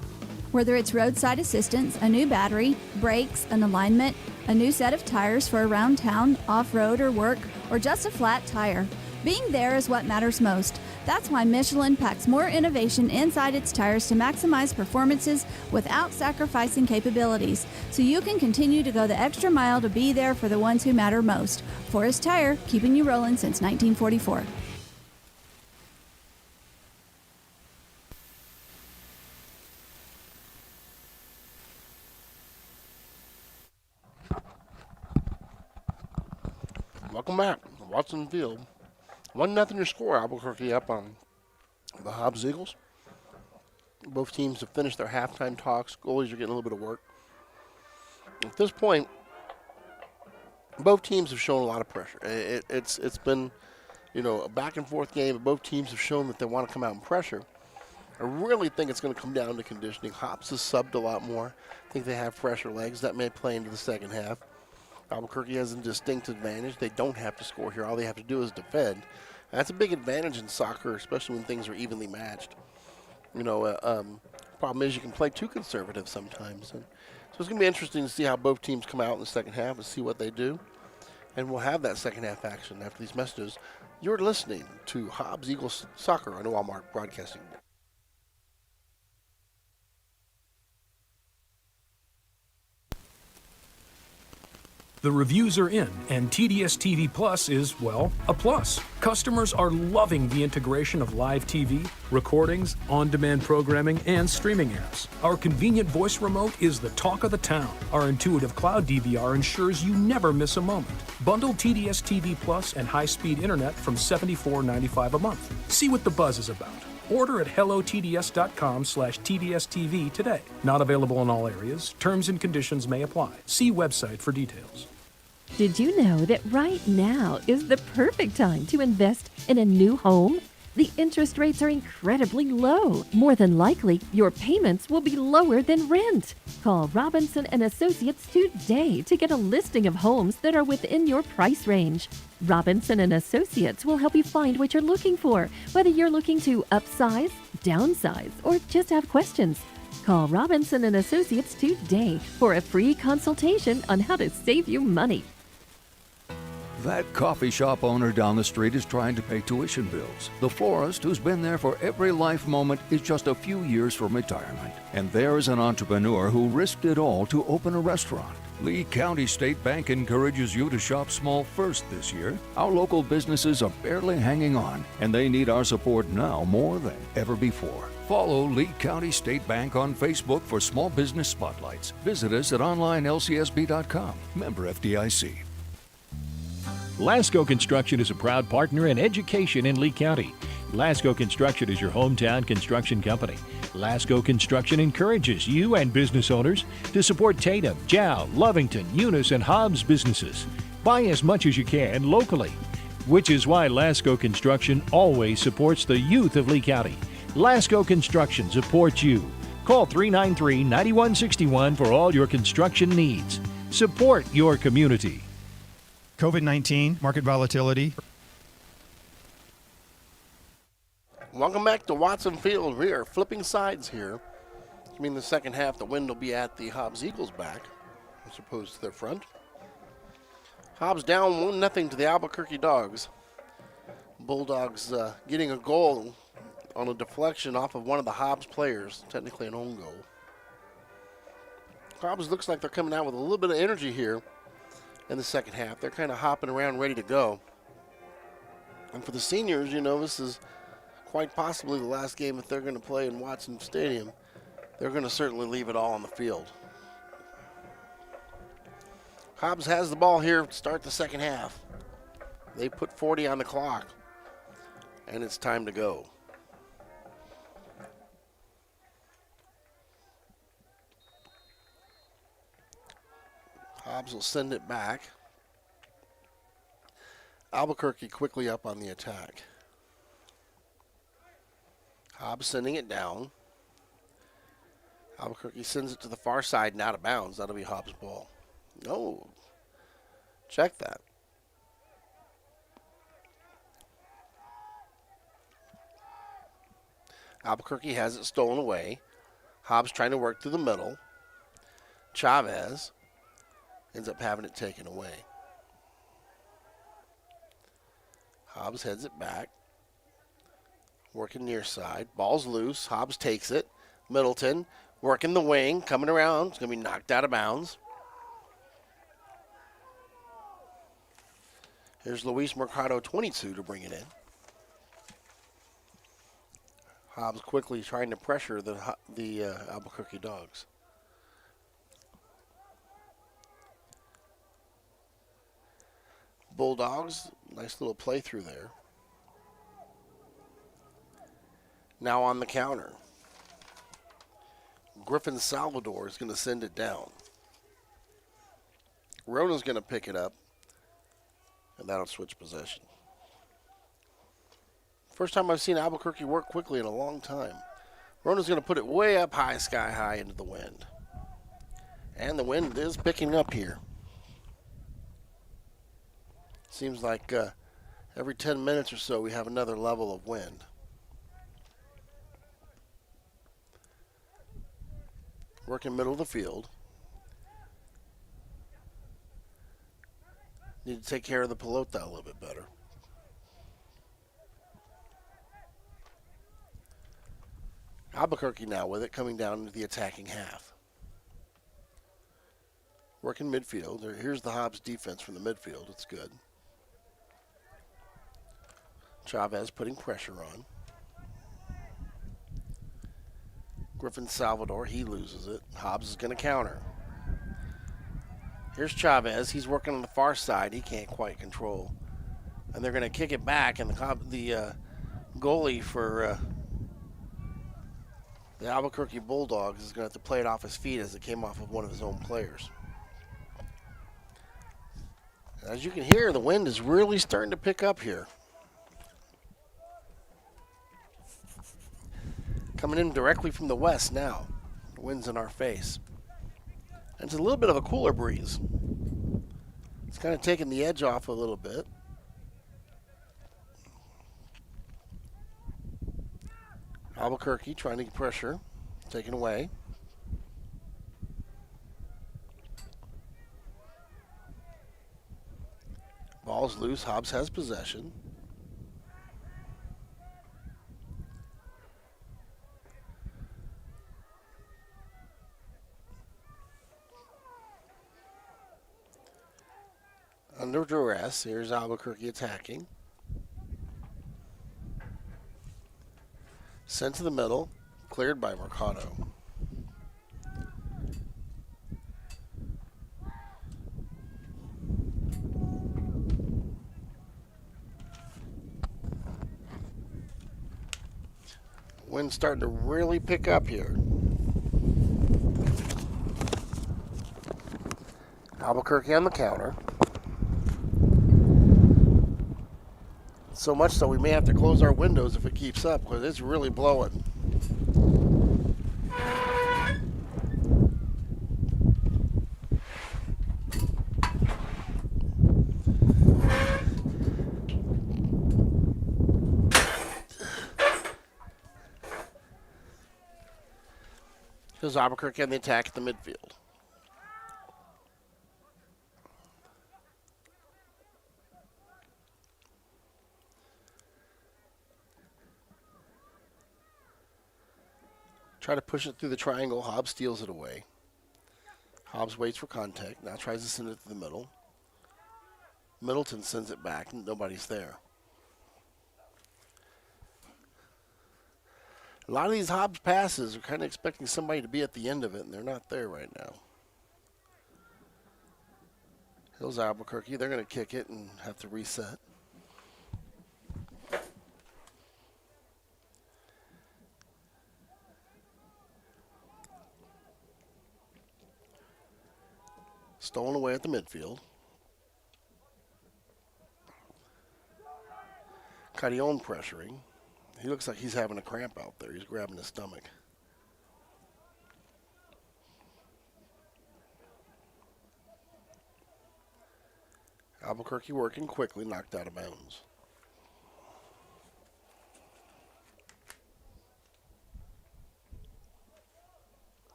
Whether it's roadside assistance, a new battery, brakes, an alignment, a new set of tires for around town, off-road or work, or just a flat tire, being there is what matters most. That's why Michelin packs more innovation inside its tires to maximize performances without sacrificing capabilities, so you can continue to go the extra mile to be there for the ones who matter most. Forest Tire, keeping you rolling since 1944. Welcome back. Watson Field. 1-0 your score. Albuquerque up on the Hobbs Eagles. Both teams have finished their halftime talks. Goalies are getting a little bit of work. At this point, both teams have shown a lot of pressure. It's been, a back and forth game, but both teams have shown that they want to come out and pressure. I really think it's going to come down to conditioning. Hobbs has subbed a lot more. I think they have fresher legs. That may play into the second half. Albuquerque has a distinct advantage. They don't have to score here. All they have to do is defend. That's a big advantage in soccer, especially when things are evenly matched. Problem is you can play too conservative sometimes. And so it's going to be interesting to see how both teams come out in the second half and see what they do. And we'll have that second half action after these messages. You're listening to Hobbs Eagles Soccer on Walmart Broadcasting. The reviews are in, and TDS TV Plus is, well, a plus. Customers are loving the integration of live TV, recordings, on-demand programming, and streaming apps. Our convenient voice remote is the talk of the town. Our intuitive cloud DVR ensures you never miss a moment. Bundle TDS TV Plus and high-speed internet from $74.95 a month. See what the buzz is about. Order at hellotds.com/TDSTV today. Not available in all areas. Terms and conditions may apply. See website for details. Did you know that right now is the perfect time to invest in a new home? The interest rates are incredibly low. More than likely, your payments will be lower than rent. Call Robinson and Associates today to get a listing of homes that are within your price range. Robinson and Associates will help you find what you're looking for, whether you're looking to upsize, downsize, or just have questions. Call Robinson & Associates today for a free consultation on how to save you money. That coffee shop owner down the street is trying to pay tuition bills. The florist who's been there for every life moment is just a few years from retirement. And there's an entrepreneur who risked it all to open a restaurant. Lee County State Bank encourages you to shop small first this year. Our local businesses are barely hanging on, and they need our support now more than ever before. Follow Lee County State Bank on Facebook for small business spotlights. Visit us at onlinelcsb.com. Member FDIC. Lasco Construction is a proud partner in education in Lee County. Lasco Construction is your hometown construction company. Lasco Construction encourages you and business owners to support Tatum, Jow, Lovington, Eunice, and Hobbs businesses. Buy as much as you can locally, which is why Lasco Construction always supports the youth of Lee County. Lasco Construction supports you. Call 393-9161 for all your construction needs. Support your community. COVID-19, market volatility. Welcome back to Watson Field. We are flipping sides here. I mean, the second half, the wind will be at the Hobbs Eagles back, as opposed to their front. Hobbs down 1-0 to the Albuquerque Dogs. Bulldogs getting a goal on a deflection off of one of the Hobbs players, technically an own goal. Hobbs looks like they're coming out with a little bit of energy here in the second half. They're kind of hopping around ready to go. And for the seniors, you know, this is quite possibly the last game that they're going to play in Watson Stadium. They're going to certainly leave it all on the field. Hobbs has the ball here to start the second half. They put 40 on the clock, and it's time to go. Hobbs will send it back. Albuquerque quickly up on the attack. Hobbs sending it down. Albuquerque sends it to the far side and out of bounds. That'll be Hobbs' ball. No. Check that. Albuquerque has it stolen away. Hobbs trying to work through the middle. Chavez ends up having it taken away. Hobbs heads it back. Working near side. Ball's loose. Hobbs takes it. Middleton working the wing. Coming around. It's going to be knocked out of bounds. Here's Luis Mercado, 22, to bring it in. Hobbs quickly trying to pressure the Albuquerque Dogs. Bulldogs, nice little playthrough there. Now on the counter. Griffin Salvador is going to send it down. Rona's going to pick it up, and that'll switch possession. First time I've seen Albuquerque work quickly in a long time. Rona's going to put it way up high, sky high into the wind. And the wind is picking up here. Seems like every 10 minutes or so we have another level of wind. Working middle of the field. Need to take care of the pelota a little bit better. Albuquerque now with it, coming down into the attacking half. Working midfield. Here's the Hobbs defense from the midfield. It's good. Chavez putting pressure on. Griffin Salvador, he loses it. Hobbs is going to counter. Here's Chavez. He's working on the far side. He can't quite control. And they're going to kick it back, and the goalie for the Albuquerque Bulldogs is going to have to play it off his feet as it came off of one of his own players. As you can hear, the wind is really starting to pick up here. Coming in directly from the west now. The wind's in our face. And it's a little bit of a cooler breeze. It's kind of taking the edge off a little bit. Albuquerque trying to get pressure. Taken away. Ball's loose. Hobbs has possession. Under duress. Here's Albuquerque attacking. Sent to the middle. Cleared by Mercado. Wind's starting to really pick up here. Albuquerque on the counter. So much so we may have to close our windows if it keeps up because it's really blowing. Here's Albuquerque on the attack at the midfield. Try to push it through the triangle. Hobbs steals it away. Hobbs waits for contact. Now tries to send it to the middle. Middleton sends it back. Nobody's there. A lot of these Hobbs passes are kind of expecting somebody to be at the end of it, and they're not there right now. Here's Albuquerque. They're going to kick it and have to reset. Stolen away at the midfield. Carrion pressuring. He looks like he's having a cramp out there. He's grabbing his stomach. Albuquerque working quickly, knocked out of bounds.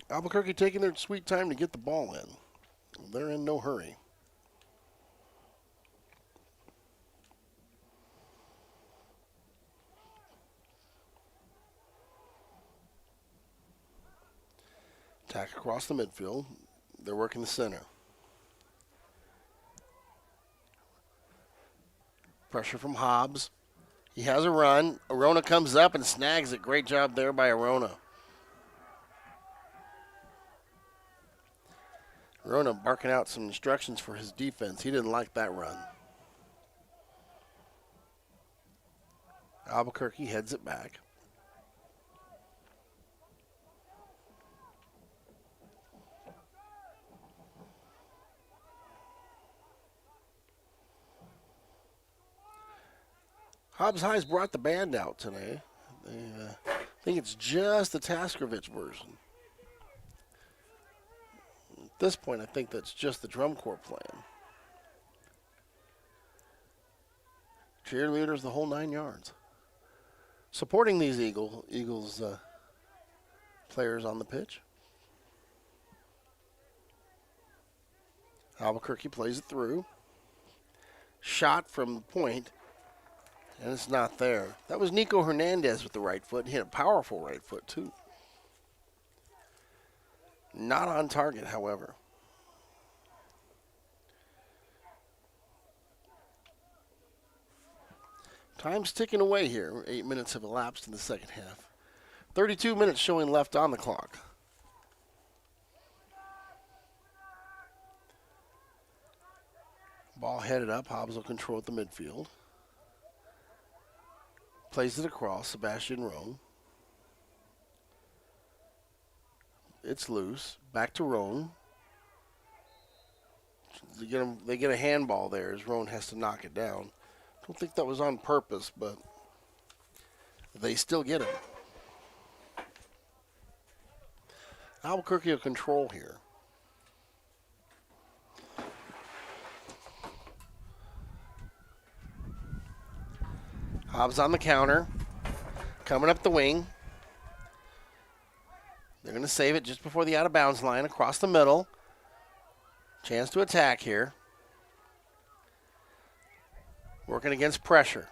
Albuquerque taking their sweet time to get the ball in. They're in no hurry. Attack across the midfield. They're working the center. Pressure from Hobbs. He has a run. Arona comes up and snags it. Great job there by Arona. Arona barking out some instructions for his defense. He didn't like that run. Albuquerque heads it back. Hobbs High's brought the band out today. I think it's just the Taskovich version. At this point, I think that's just the drum corps playing. Cheerleaders, the whole 9 yards. Supporting these Eagles players on the pitch. Albuquerque plays it through. Shot from the point. And it's not there. That was Nico Hernandez with the right foot. He hit a powerful right foot, too. Not on target, however. Time's ticking away here. 8 minutes have elapsed in the second half. 32 minutes showing left on the clock. Ball headed up. Hobbs will control at the midfield. Plays it across, Sebastian Roan. It's loose. Back to Roan. They get a handball there as Roan has to knock it down. Don't think that was on purpose, but they still get him. Albuquerque will control here. Hobbs on the counter, coming up the wing. They're going to save it just before the out-of-bounds line across the middle. Chance to attack here. Working against pressure.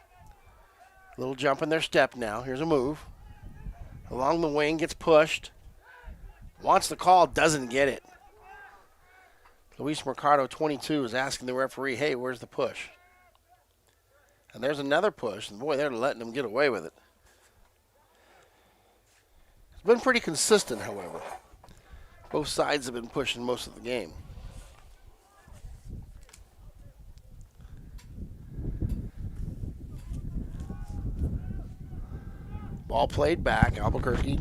Little jump in their step now. Here's a move. Along the wing, gets pushed. Wants the call, doesn't get it. Luis Mercado, 22, is asking the referee, hey, where's the push? And there's another push, and boy, they're letting them get away with it. It's been pretty consistent, however. Both sides have been pushing most of the game. Ball played back, Albuquerque.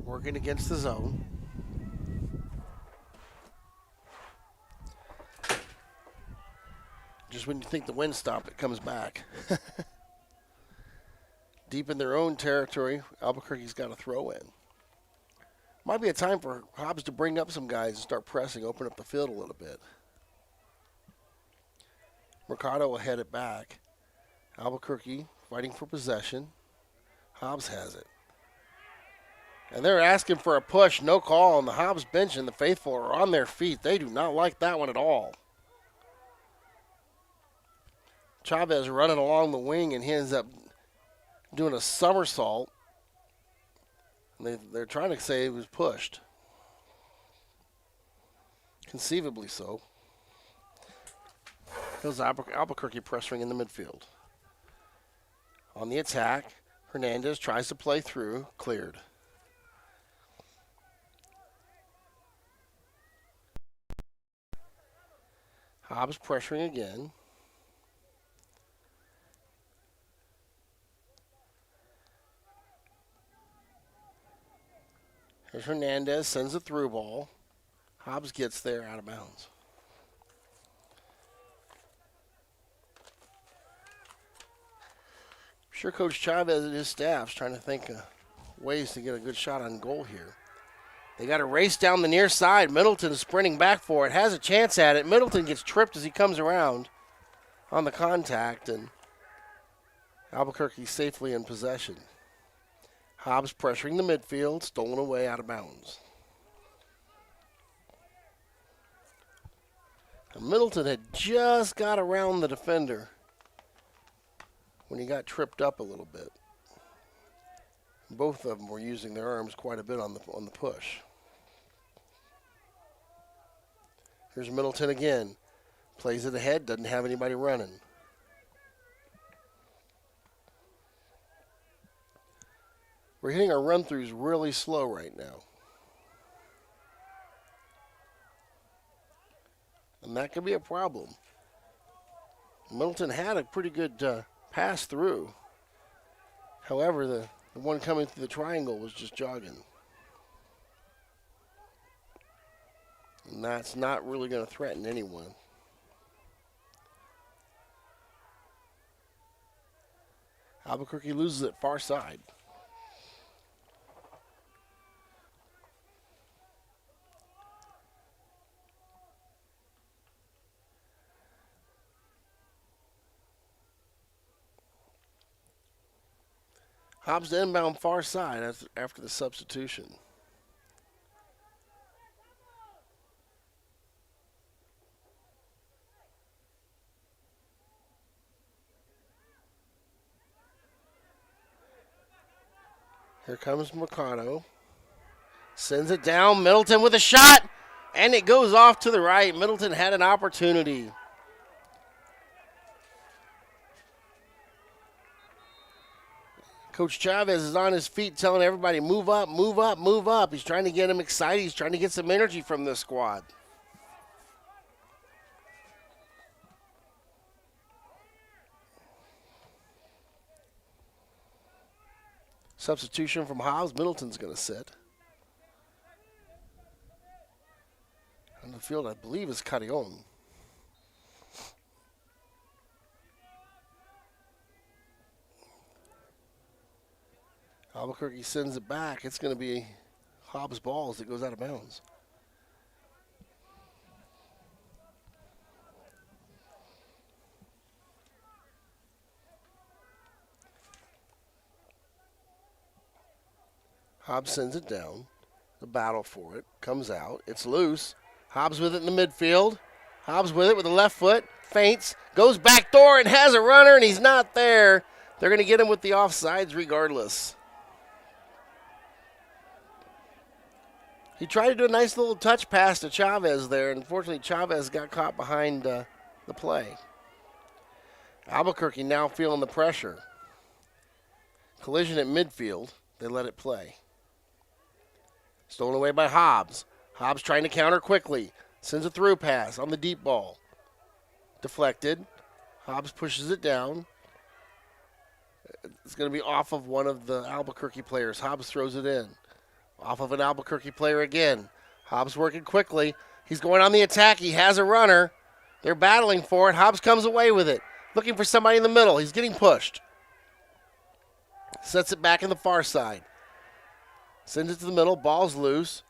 Working against the zone. Just when you think the wind stopped, it comes back. Deep in their own territory, Albuquerque's got a throw in. Might be a time for Hobbs to bring up some guys and start pressing, open up the field a little bit. Mercado will head it back. Albuquerque fighting for possession. Hobbs has it. And they're asking for a push, no call, and the Hobbs bench and the faithful are on their feet. They do not like that one at all. Chavez running along the wing, and he ends up doing a somersault. They're trying to say he was pushed. Conceivably so. Goes Albuquerque pressuring in the midfield. On the attack, Hernandez tries to play through, cleared. Hobbs pressuring again. Here's Hernandez, sends a through ball. Hobbs gets there out of bounds. I'm sure Coach Chavez and his staff's trying to think of ways to get a good shot on goal here. They got a race down the near side. Middleton is sprinting back for it. Has a chance at it. Middleton gets tripped as he comes around on the contact, and Albuquerque safely in possession. Hobbs pressuring the midfield, stolen away out of bounds. And Middleton had just got around the defender when he got tripped up a little bit. Both of them were using their arms quite a bit on the push. Here's Middleton again. Plays it ahead, doesn't have anybody running. We're hitting our run-throughs really slow right now. And that could be a problem. Middleton had a pretty good pass through. However, the one coming through the triangle was just jogging. And that's not really going to threaten anyone. Albuquerque loses it far side. Hobbs to inbound far side after the substitution. Here comes Mercado. Sends it down. Middleton with a shot. And it goes off to the right. Middleton had an opportunity. Coach Chavez is on his feet telling everybody, move up, move up, move up. He's trying to get them excited. He's trying to get some energy from this squad. Substitution from Hobbs. Middleton's going to sit. On the field, I believe, is Carrion. Albuquerque sends it back. It's going to be Hobbs' ball as it goes out of bounds. Hobbs sends it down. The battle for it comes out. It's loose. Hobbs with it in the midfield. Hobbs with it with the left foot. Feints. Goes back door and has a runner, and he's not there. They're going to get him with the offsides regardless. He tried to do a nice little touch pass to Chavez there. Unfortunately, Chavez got caught behind the play. Albuquerque now feeling the pressure. Collision at midfield. They let it play. Stolen away by Hobbs. Hobbs trying to counter quickly. Sends a through pass on the deep ball. Deflected. Hobbs pushes it down. It's going to be off of one of the Albuquerque players. Hobbs throws it in. Off of an Albuquerque player again. Hobbs working quickly. He's going on the attack. He has a runner. They're battling for it. Hobbs comes away with it. Looking for somebody in the middle. He's getting pushed. Sets it back in the far side. Sends it to the middle. Ball's loose.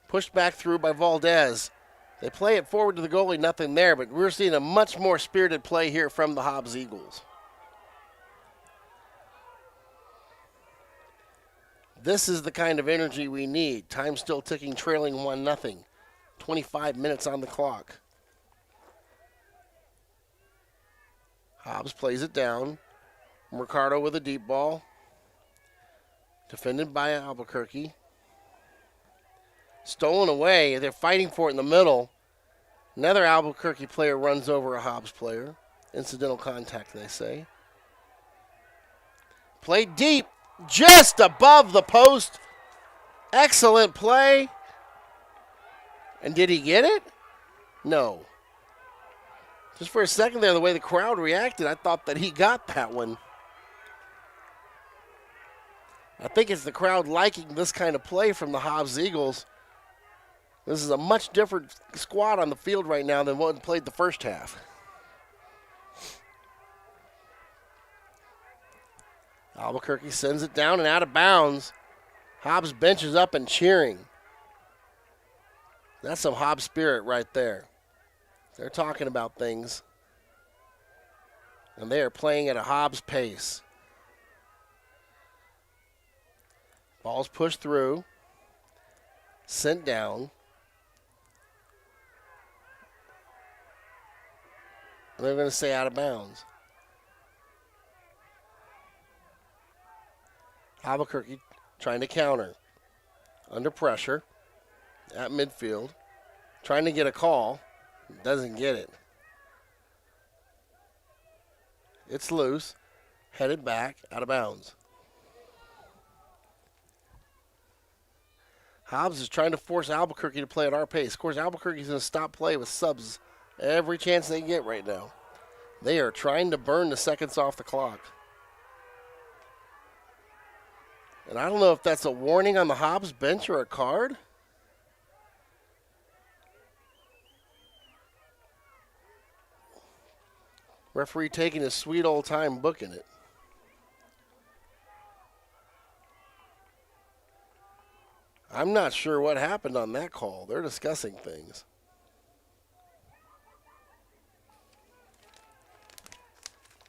Pushed back through by Valdez. They play it forward to the goalie. Nothing there, but we're seeing a much more spirited play here from the Hobbs Eagles. This is the kind of energy we need. Time still ticking, trailing 1-0. 25 minutes on the clock. Hobbs plays it down. Mercado with a deep ball. Defended by Albuquerque. Stolen away. They're fighting for it in the middle. Another Albuquerque player runs over a Hobbs player. Incidental contact, they say. Played deep. Just above the post. Excellent play. And did he get it? No. Just for a second there, the way the crowd reacted, I thought that he got that one. I think it's the crowd liking this kind of play from the Hobbs Eagles. This is a much different squad on the field right now than what played the first half. Albuquerque sends it down and out of bounds. Hobbs benches up and cheering. That's some Hobbs spirit right there. They're talking about things. And they are playing at a Hobbs pace. Ball's pushed through. Sent down. And they're going to say out of bounds. Albuquerque trying to counter. Under pressure. At midfield. Trying to get a call. Doesn't get it. It's loose. Headed back. Out of bounds. Hobbs is trying to force Albuquerque to play at our pace. Of course, Albuquerque's going to stop play with subs every chance they get right now. They are trying to burn the seconds off the clock. And I don't know if that's a warning on the Hobbs bench or a card. Referee taking his sweet old time booking it. I'm not sure what happened on that call. They're discussing things.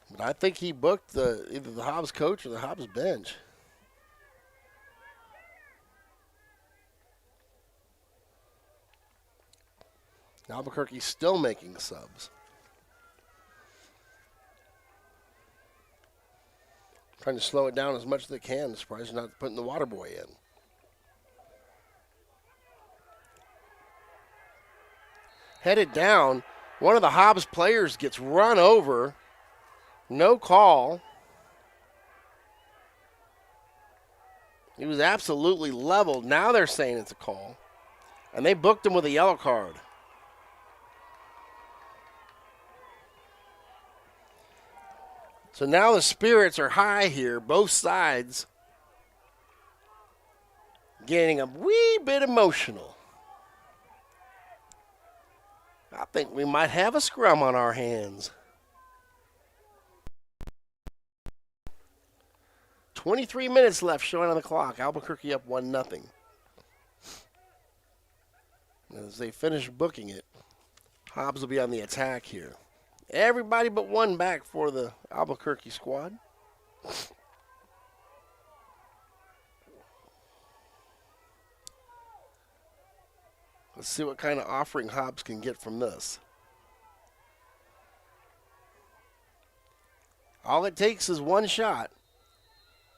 But I think he booked either the Hobbs coach or the Hobbs bench. Albuquerque's still making subs. Trying to slow it down as much as they can. Surprised they're not putting the water boy in. Headed down. One of the Hobbs players gets run over. No call. He was absolutely leveled. Now they're saying it's a call. And they booked him with a yellow card. So now the spirits are high here, both sides. Getting a wee bit emotional. I think we might have a scrum on our hands. 23 minutes left showing on the clock. Albuquerque up 1-0. As they finish booking it, Hobbs will be on the attack here. Everybody but one back for the Albuquerque squad. Let's see what kind of offering Hobbs can get from this. All it takes is one shot.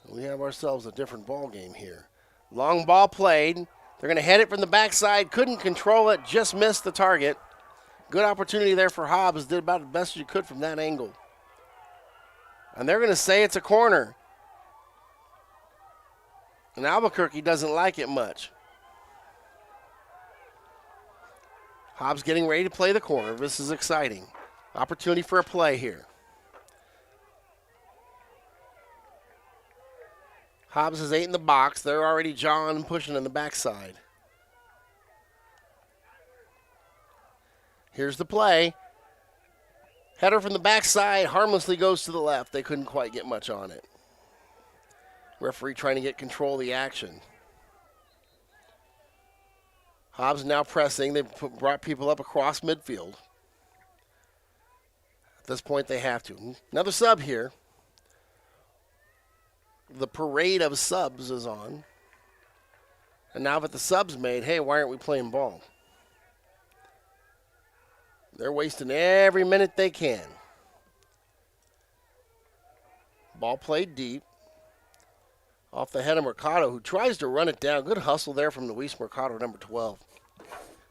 We have ourselves a different ball game here. Long ball played. They're going to head it from the backside. Couldn't control it. Just missed the target. Good opportunity there for Hobbs. Did about the best you could from that angle. And they're going to say it's a corner. And Albuquerque doesn't like it much. Hobbs getting ready to play the corner. This is exciting. Opportunity for a play here. Hobbs is 8 in the box. They're already jawing and pushing in the backside. Here's the play. Header from the backside harmlessly goes to the left. They couldn't quite get much on it. Referee trying to get control of the action. Hobbs now pressing. They've brought people up across midfield. At this point, they have to. Another sub here. The parade of subs is on. And now that the sub's made, hey, why aren't we playing ball? They're wasting every minute they can. Ball played deep. Off the head of Mercado, who tries to run it down. Good hustle there from Luis Mercado, number 12.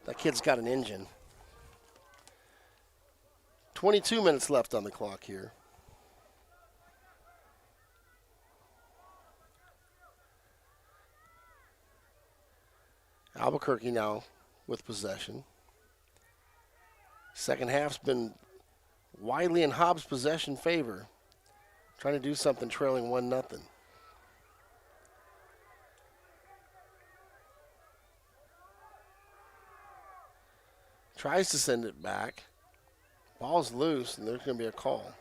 That kid's got an engine. 22 minutes left on the clock here. Albuquerque now with possession. Second half's been widely in Hobbs' possession favor. Trying to do something, trailing 1-0. Tries to send it back. Ball's loose, and there's going to be a call.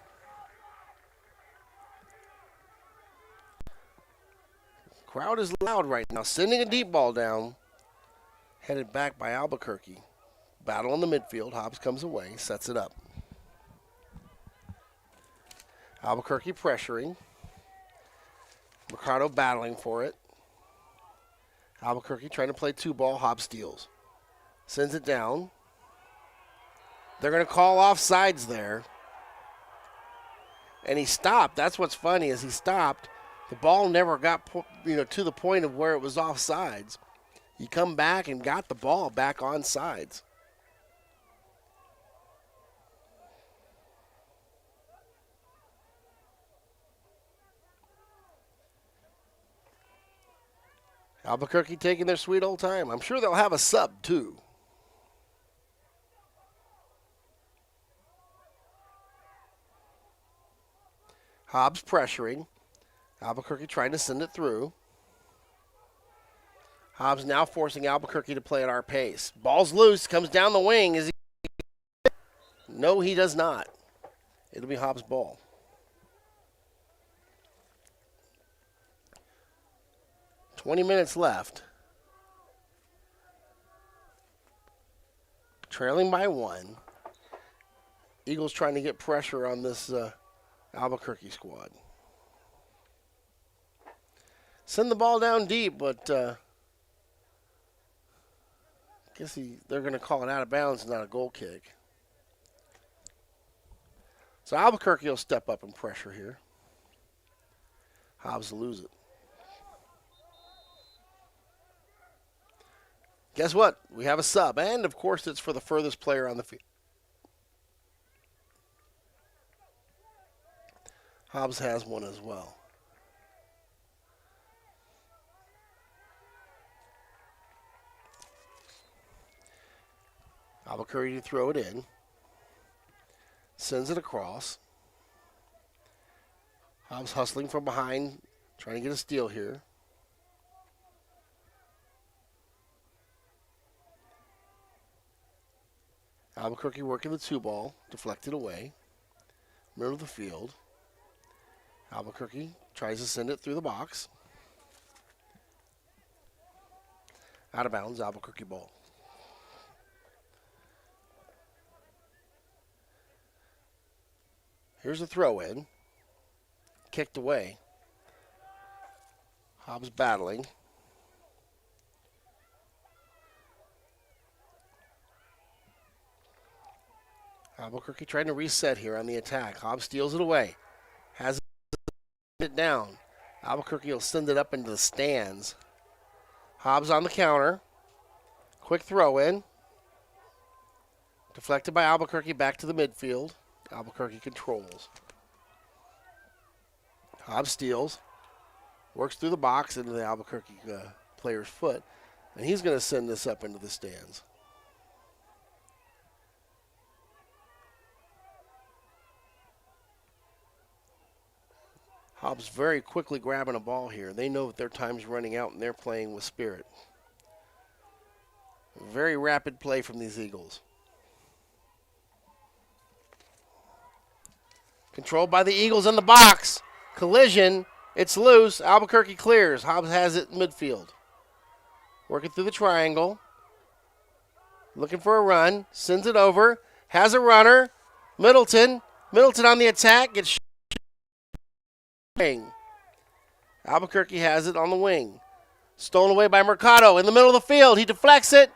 Crowd is loud right now. Sending a deep ball down. Headed back by Albuquerque. Battle in the midfield. Hobbs comes away, sets it up. Albuquerque pressuring. Mercado battling for it. Albuquerque trying to play 2-ball. Hobbs steals. Sends it down. They're going to call offsides there. And he stopped. That's what's funny is he stopped. The ball never got to the point of where it was offsides. He come back and got the ball back on sides. Albuquerque taking their sweet old time. I'm sure they'll have a sub too. Hobbs pressuring. Albuquerque trying to send it through. Hobbs now forcing Albuquerque to play at our pace. Ball's loose, comes down the wing. Is he? No, he does not. It'll be Hobbs' ball. $20 minutes left. Trailing by 1. Eagles trying to get pressure on this Albuquerque squad. Send the ball down deep, but guess they're going to call it out of bounds, not a goal kick. So Albuquerque will step up and pressure here. Hobbs will lose it. Guess what? We have a sub, and of course it's for the furthest player on the field. Hobbs has one as well. Albuquerque to throw it in. Sends it across. Hobbs hustling from behind, trying to get a steal here. Albuquerque working the 2-ball, deflected away. Middle of the field. Albuquerque tries to send it through the box. Out of bounds, Albuquerque ball. Here's a throw in. Kicked away. Hobbs battling. Albuquerque trying to reset here on the attack. Hobbs steals it away. Has it down. Albuquerque will send it up into the stands. Hobbs on the counter. Quick throw in. Deflected by Albuquerque back to the midfield. Albuquerque controls. Hobbs steals. Works through the box into the Albuquerque player's foot. And he's going to send this up into the stands. Hobbs very quickly grabbing a ball here. They know that their time's running out and they're playing with spirit. Very rapid play from these Eagles. Controlled by the Eagles in the box. Collision. It's loose. Albuquerque clears. Hobbs has it in midfield. Working through the triangle. Looking for a run. Sends it over. Has a runner. Middleton. Middleton on the attack. Gets wing. Albuquerque has it on the wing. Stolen away by Mercado in the middle of the field. He deflects it.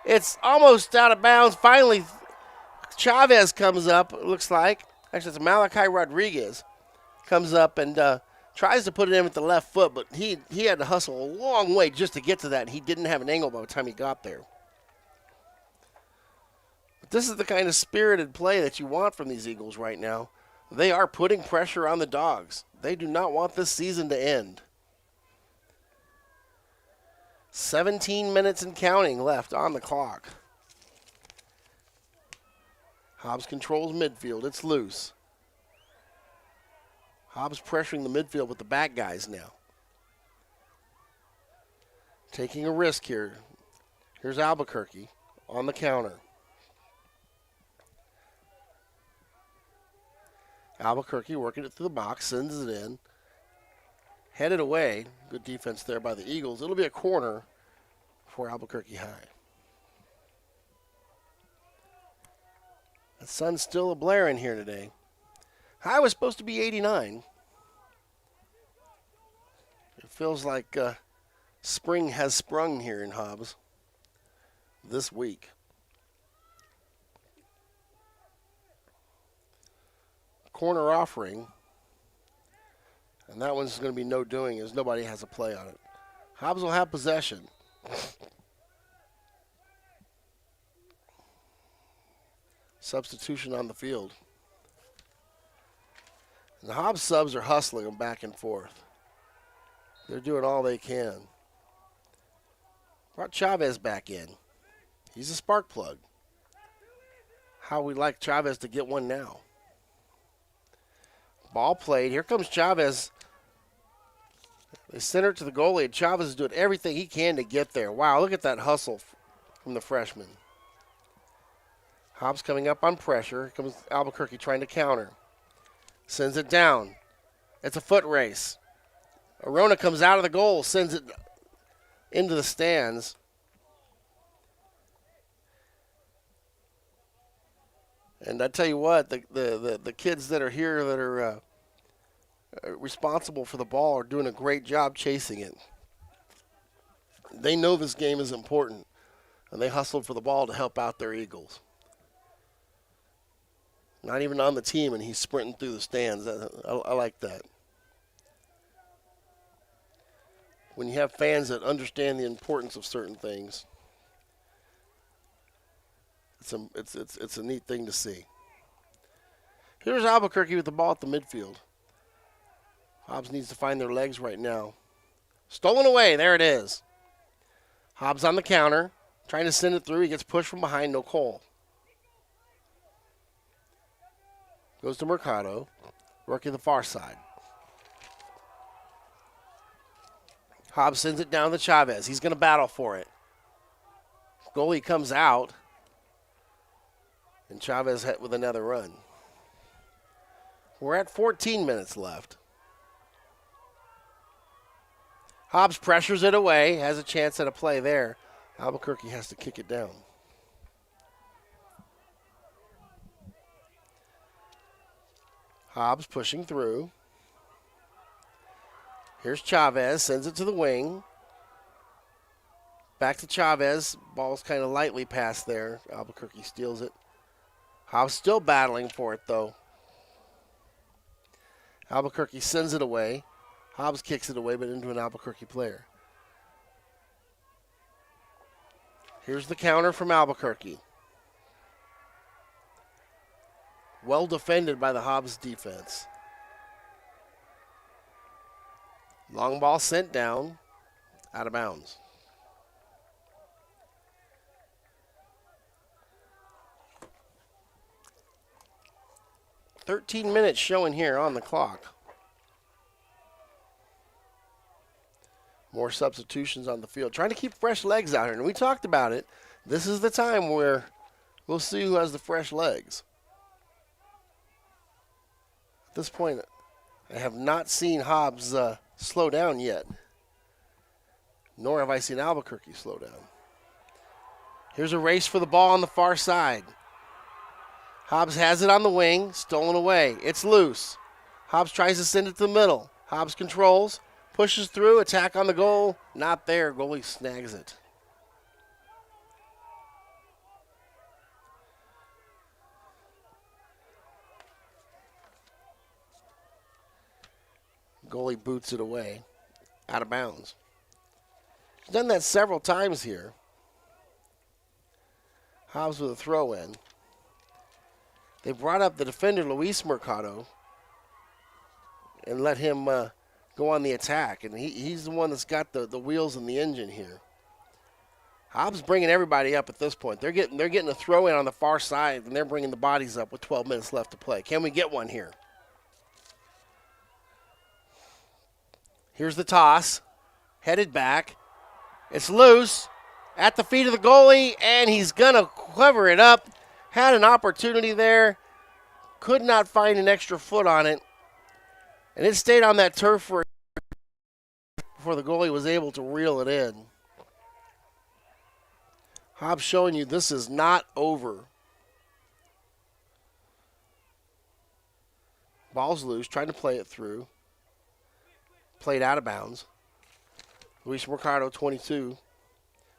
It's almost out of bounds. Finally, Chavez comes up, it looks like. Actually, it's Malachi Rodriguez. Comes up and tries to put it in with the left foot, but he had to hustle a long way just to get to that. He didn't have an angle by the time he got there. But this is the kind of spirited play that you want from these Eagles right now. They are putting pressure on the Dogs. They do not want this season to end. 17 minutes and counting left on the clock. Hobbs controls midfield. It's loose. Hobbs pressuring the midfield with the back guys now. Taking a risk here. Here's Albuquerque on the counter. Albuquerque working it through the box, sends it in. Headed away. Good defense there by the Eagles. It'll be a corner for Albuquerque High. The sun's still a-blaring here today. High was supposed to be 89. It feels like spring has sprung here in Hobbs this week. Corner offering. And that one's going to be no doing as nobody has a play on it. Hobbs will have possession. Substitution on the field. And the Hobbs subs are hustling them back and forth. They're doing all they can. Brought Chavez back in. He's a spark plug. How we'd like Chavez to get one now. Ball played. Here comes Chavez. They send it to the goalie, and Chavez is doing everything he can to get there. Wow, look at that hustle from the freshman. Hobbs coming up on pressure. Here comes Albuquerque trying to counter. Sends it down. It's a foot race. Arona comes out of the goal, sends it into the stands. And I tell you what, the kids that are here that are responsible for the ball are doing a great job chasing it. They know this game is important, and they hustled for the ball to help out their Eagles. Not even on the team, and he's sprinting through the stands. I like that. When you have fans that understand the importance of certain things, it's a neat thing to see. Here's Albuquerque with the ball at the midfield. Hobbs needs to find their legs right now. Stolen away. There it is. Hobbs on the counter, trying to send it through. He gets pushed from behind. No call. Goes to Mercado, working the far side. Hobbs sends it down to Chavez. He's going to battle for it. Goalie comes out, and Chavez hit with another run. We're at 14 minutes left. Hobbs pressures it away, has a chance at a play there. Albuquerque has to kick it down. Hobbs pushing through. Here's Chavez, sends it to the wing. Back to Chavez. Ball's kind of lightly passed there. Albuquerque steals it. Hobbs still battling for it, though. Albuquerque sends it away. Hobbs kicks it away, but into an Albuquerque player. Here's the counter from Albuquerque. Well defended by the Hobbs defense. Long ball sent down, out of bounds. "13 minutes showing here on the clock. More substitutions on the field. Trying to keep fresh legs out here. And we talked about it. This is the time where we'll see who has the fresh legs. At this point, I have not seen Hobbs slow down yet. Nor have I seen Albuquerque slow down. Here's a race for the ball on the far side. Hobbs has it on the wing. Stolen away. It's loose. Hobbs tries to send it to the middle. Hobbs controls. Pushes through, attack on the goal. Not there. Goalie snags it. Goalie boots it away. Out of bounds. He's done that several times here. Hobbs with a throw in. They brought up the defender, Luis Mercado, and let him go on the attack, and he's the one that's got the wheels in the engine here. Hobbs bringing everybody up at this point. They're getting a throw in on the far side, and they're bringing the bodies up with 12 minutes left to play. Can we get one here? Here's the toss, headed back. It's loose at the feet of the goalie, and he's gonna cover it up. Had an opportunity there, could not find an extra foot on it. And it stayed on that turf before the goalie was able to reel it in. Hobbs showing you this is not over. Ball's loose, trying to play it through. Played out of bounds. Luis Mercado, 22,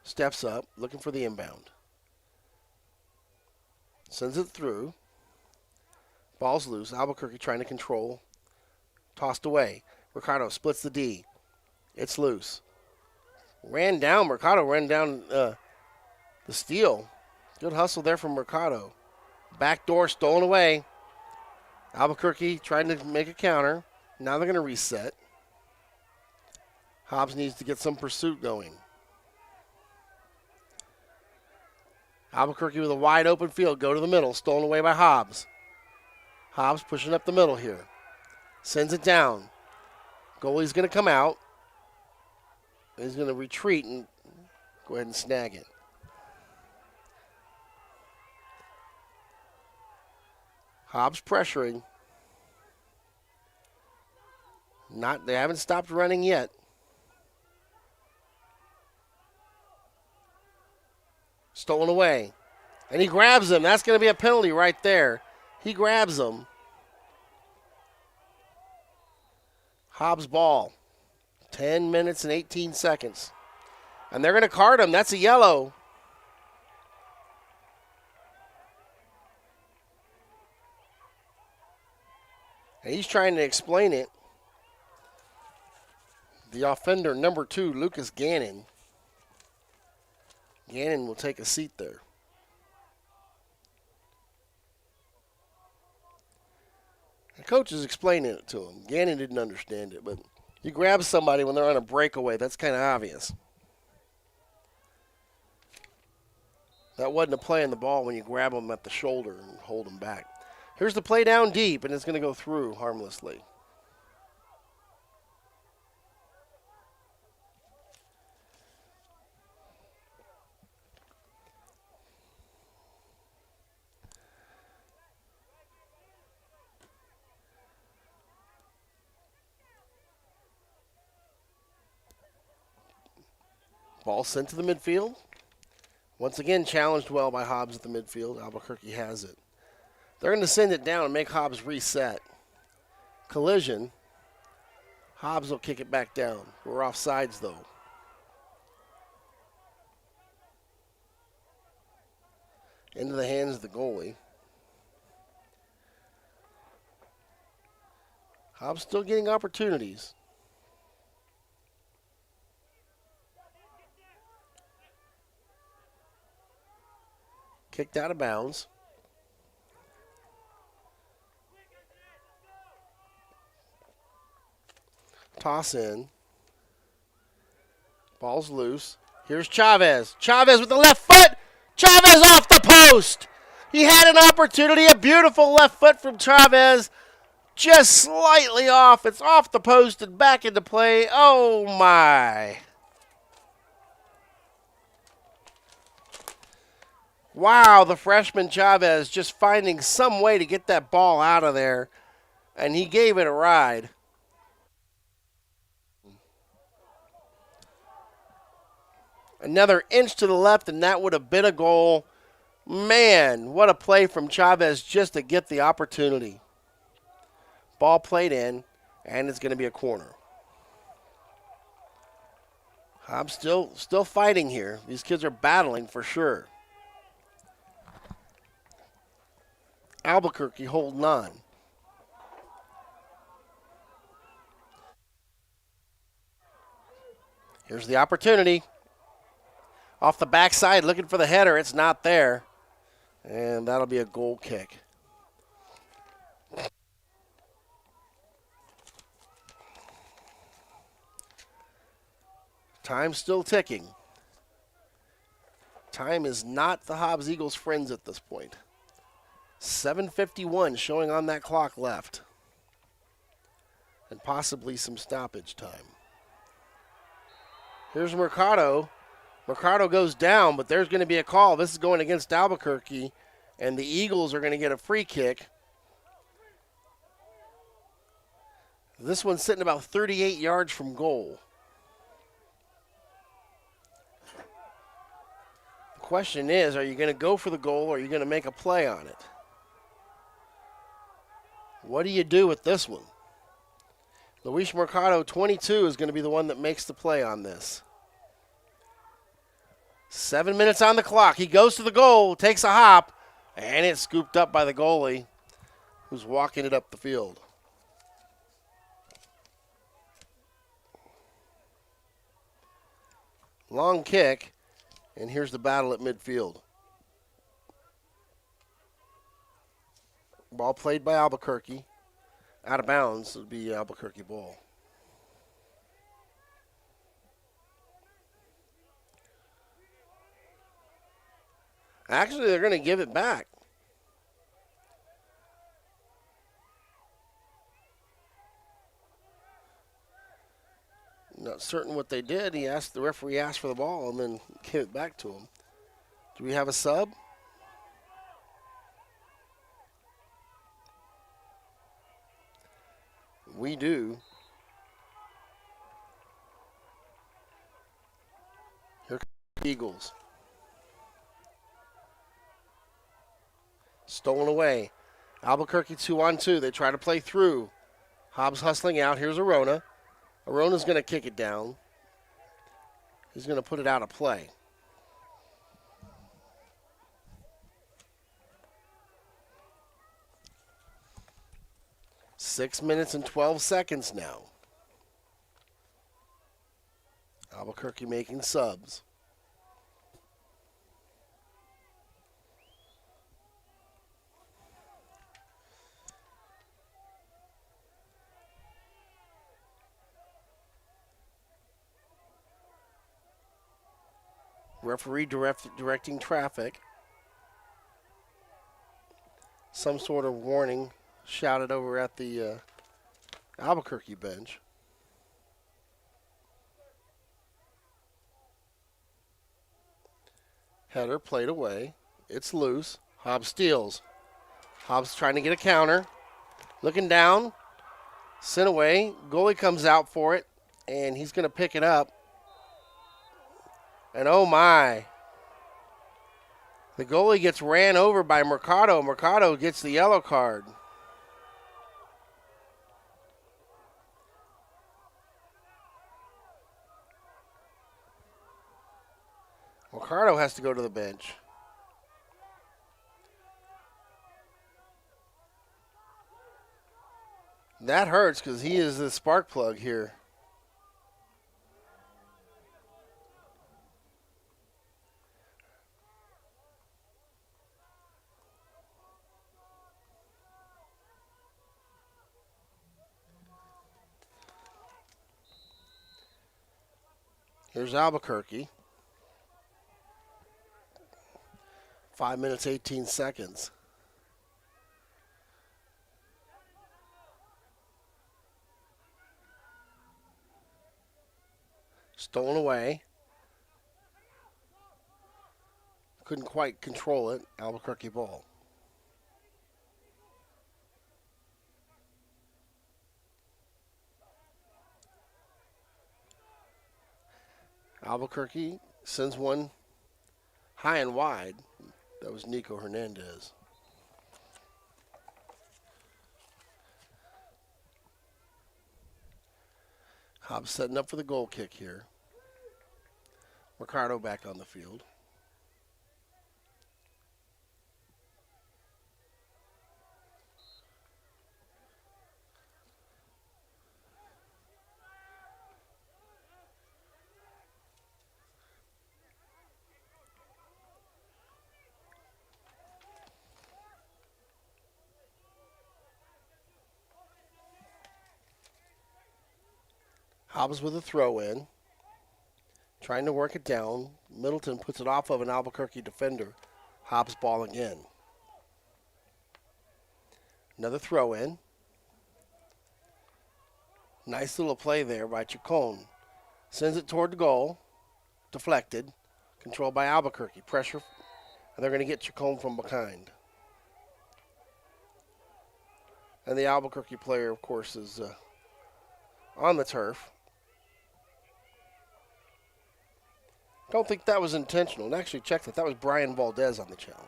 steps up, looking for the inbound. Sends it through. Ball's loose. Albuquerque trying to control. Tossed away. Mercado splits the D. It's loose. Ran down. Mercado ran down the steal. Good hustle there from Mercado. Backdoor stolen away. Albuquerque trying to make a counter. Now they're going to reset. Hobbs needs to get some pursuit going. Albuquerque with a wide open field. Go to the middle. Stolen away by Hobbs. Hobbs pushing up the middle here. Sends it down. Goalie's going to come out. He's going to retreat and go ahead and snag it. Hobbs pressuring. They haven't stopped running yet. Stolen away. And he grabs him. That's going to be a penalty right there. He grabs him. Hobbs ball. 10 minutes and 18 seconds. And they're going to card him. That's a yellow. And he's trying to explain it. The offender, number 2, Lucas Gannon. Gannon will take a seat there. The coach is explaining it to him. Gannon didn't understand it, but you grab somebody when they're on a breakaway, that's kind of obvious. That wasn't a play on the ball when you grab them at the shoulder and hold them back. Here's the play down deep, and it's going to go through harmlessly. Ball sent to the midfield. Once again, challenged well by Hobbs at the midfield. Albuquerque has it. They're going to send it down and make Hobbs reset. Collision. Hobbs will kick it back down. We're off sides, though. Into the hands of the goalie. Hobbs still getting opportunities. Kicked out of bounds. Toss in. Ball's loose. Here's Chavez. Chavez with the left foot. Chavez off the post. He had an opportunity. A beautiful left foot from Chavez. Just slightly off. It's off the post and back into play. Oh, my. Wow, the freshman Chavez just finding some way to get that ball out of there. And he gave it a ride. Another inch to the left, and that would have been a goal. Man, what a play from Chavez just to get the opportunity. Ball played in, and it's going to be a corner. Hobbs still fighting here. These kids are battling for sure. Albuquerque holding on. Here's the opportunity. Off the backside, looking for the header. It's not there. And that'll be a goal kick. Time's still ticking. Time is not the Hobbs Eagles' friends at this point. 7:51 showing on that clock left. And possibly some stoppage time. Here's Mercado. Mercado goes down, but there's going to be a call. This is going against Albuquerque, and the Eagles are going to get a free kick. This one's sitting about 38 yards from goal. The question is, are you going to go for the goal or are you going to make a play on it? What do you do with this one? Luis Mercado, 22, is going to be the one that makes the play on this. 7 minutes on the clock. He goes to the goal, takes a hop, and it's scooped up by the goalie who's walking it up the field. Long kick, and here's the battle at midfield. Ball played by Albuquerque. Out of bounds, it'll be Albuquerque ball. Actually, they're going to give it back. Not certain what they did. The referee asked for the ball and then gave it back to him. Do we have a sub? We do. Here come the Eagles. Stolen away. Albuquerque 2-on-2. They try to play through. Hobbs hustling out. Here's Arona. Arona's going to kick it down. He's going to put it out of play. Six minutes and 12 seconds now. Albuquerque making subs. Referee directing traffic. Some sort of warning shouted over at the Albuquerque bench. Header played away. It's loose. Hobbs steals. Hobbs trying to get a counter. Looking down. Sent away. Goalie comes out for it, and he's going to pick it up. And oh my. The goalie gets ran over by Mercado. Mercado gets the yellow card. Mercado has to go to the bench. That hurts because he is the spark plug here. Here's Albuquerque. 5 minutes, 18 seconds. Stolen away. Couldn't quite control it. Albuquerque ball. Albuquerque sends one high and wide. That was Nico Hernandez. Hobbs setting up for the goal kick here. Ricardo back on the field. Hobbs with a throw in. Trying to work it down. Middleton puts it off of an Albuquerque defender. Hobbs ball again. Another throw in. Nice little play there by Chacon. Sends it toward the goal. Deflected. Controlled by Albuquerque. Pressure. And they're going to get Chacon from behind. And the Albuquerque player, of course, is on the turf. Don't think that was intentional. And actually checked that. That was Brian Valdez on the challenge.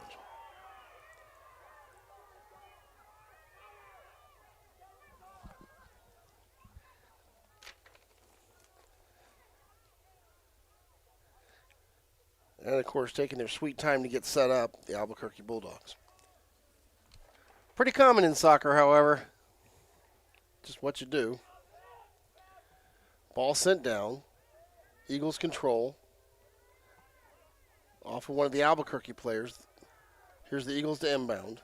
And, of course, taking their sweet time to get set up, the Albuquerque Bulldogs. Pretty common in soccer, however. Just what you do. Ball sent down. Eagles control. Off of one of the Albuquerque players. Here's the Eagles to inbound.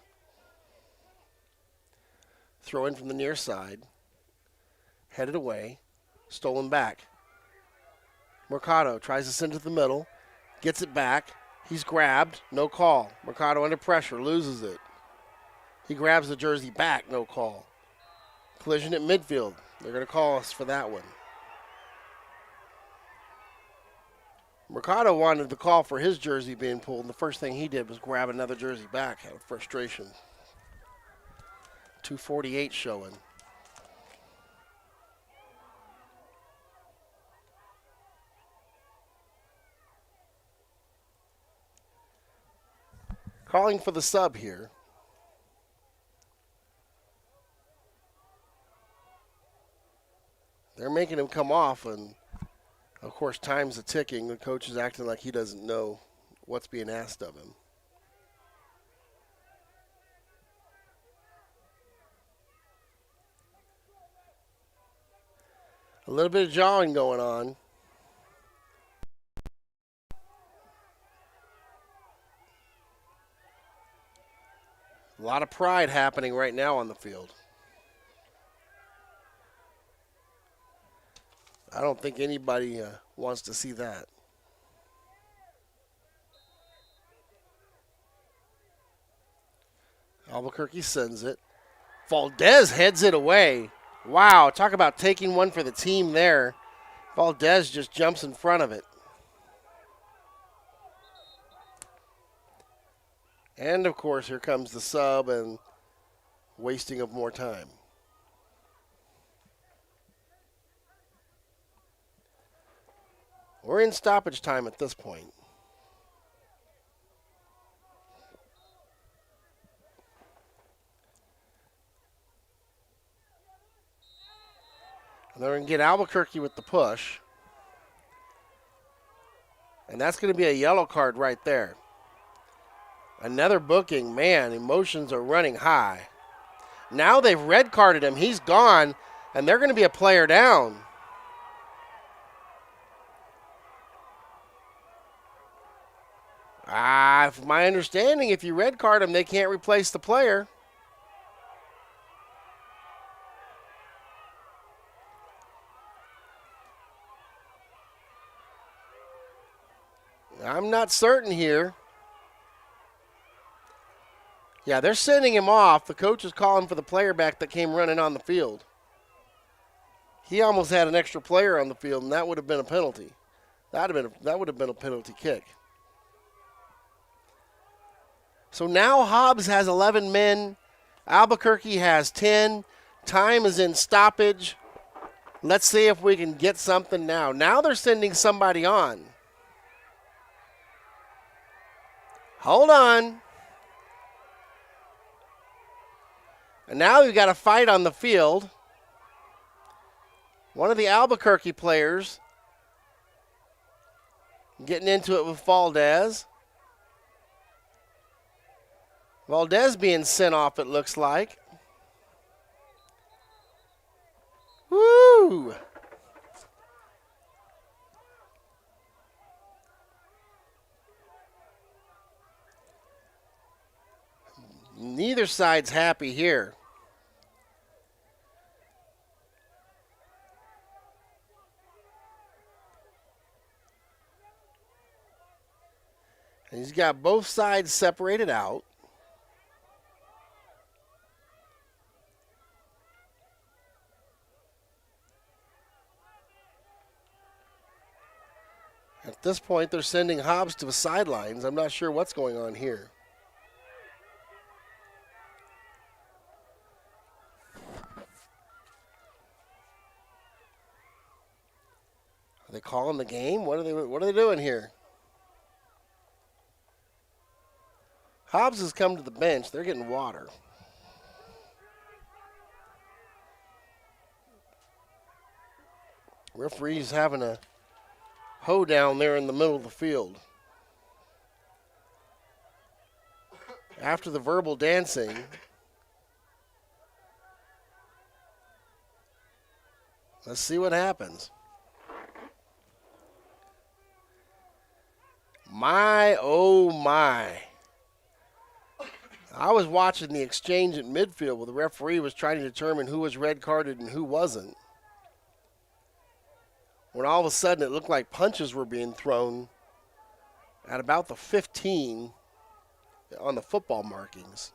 Throw in from the near side. Headed away. Stolen back. Mercado tries to send it to the middle. Gets it back. He's grabbed. No call. Mercado under pressure. Loses it. He grabs the jersey back. No call. Collision at midfield. They're going to call us for that one. Mercado wanted the call for his jersey being pulled, and the first thing he did was grab another jersey back out of frustration. 2:48 showing. Calling for the sub here. They're making him come off, and of course, time's a ticking. The coach is acting like he doesn't know what's being asked of him. A little bit of jawing going on. A lot of pride happening right now on the field. I don't think anybody wants to see that. Albuquerque sends it. Valdez heads it away. Wow, talk about taking one for the team there. Valdez just jumps in front of it. And, of course, here comes the sub and wasting of more time. We're in stoppage time at this point. And they're going to get Albuquerque with the push. And that's going to be a yellow card right there. Another booking. Man, emotions are running high. Now they've red carded him. He's gone, and they're going to be a player down. From my understanding, if you red card him, they can't replace the player. I'm not certain here. Yeah, they're sending him off. The coach is calling for the player back that came running on the field. He almost had an extra player on the field, and that would have been a penalty. That would have been a penalty kick. So now Hobbs has 11 men. Albuquerque has 10. Time is in stoppage. Let's see if we can get something now. Now they're sending somebody on. Hold on. And now we've got a fight on the field. One of the Albuquerque players getting into it with Valdez. Valdez being sent off, it looks like. Woo! Neither side's happy here. And he's got both sides separated out. At this point, they're sending Hobbs to the sidelines. I'm not sure what's going on here. Are they calling the game? What are they doing here? Hobbs has come to the bench. They're getting water. Referee's having a hoedown there in the middle of the field. After the verbal dancing, let's see what happens. My, oh my. I was watching the exchange at midfield where the referee was trying to determine who was red carded and who wasn't. When all of a sudden it looked like punches were being thrown at about the 15 on the football markings,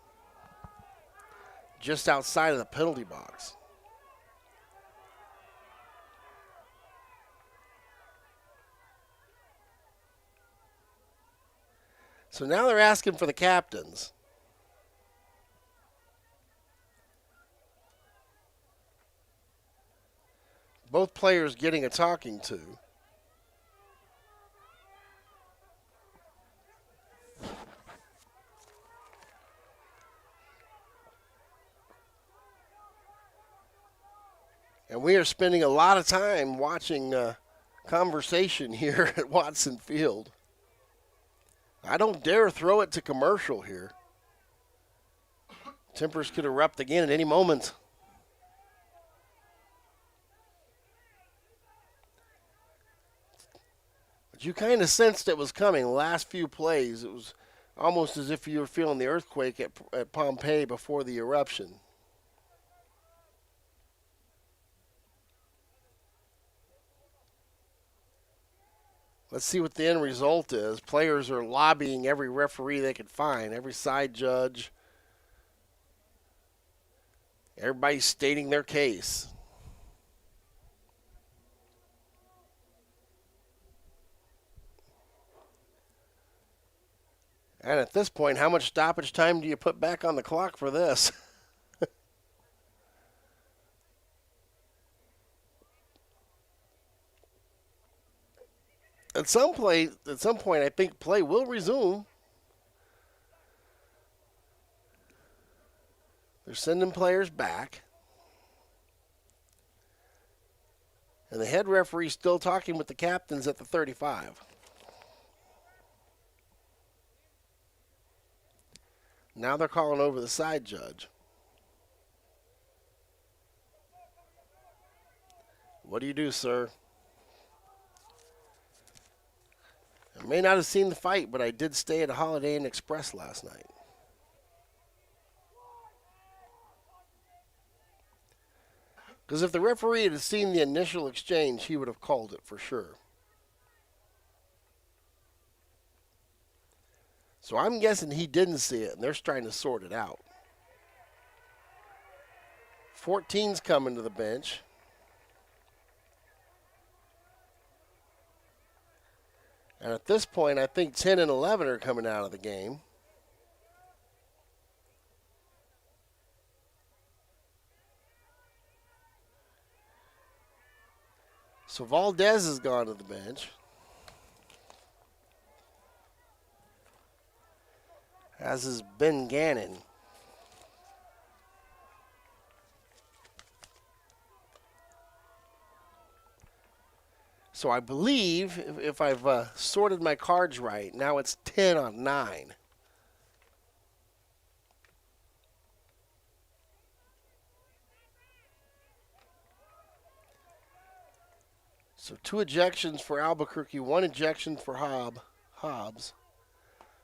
just outside of the penalty box. So now they're asking for the captains. Both players getting a talking to. And we are spending a lot of time watching conversation here at Watson Field. I don't dare throw it to commercial here. Tempers could erupt again at any moment. But you kind of sensed it was coming. The last few plays, it was almost as if you were feeling the earthquake at Pompeii before the eruption. Let's see what the end result is. Players are lobbying every referee they could find, every side judge. Everybody's stating their case. And at this point, how much stoppage time do you put back on the clock for this? At some point, I think play will resume. They're sending players back. And the head referee still talking with the captains at the 35. Now they're calling over the side judge. What do you do, sir? I may not have seen the fight, but I did stay at a Holiday Inn Express last night. Because if the referee had seen the initial exchange, he would have called it for sure. So I'm guessing he didn't see it, and they're trying to sort it out. 14's coming to the bench. And at this point, I think 10 and 11 are coming out of the game. So Valdez has gone to the bench. As is Ben Gannon. So I believe, if I've sorted my cards right, now it's 10 on 9. So 2 ejections for Albuquerque, 1 ejection for Hobbs.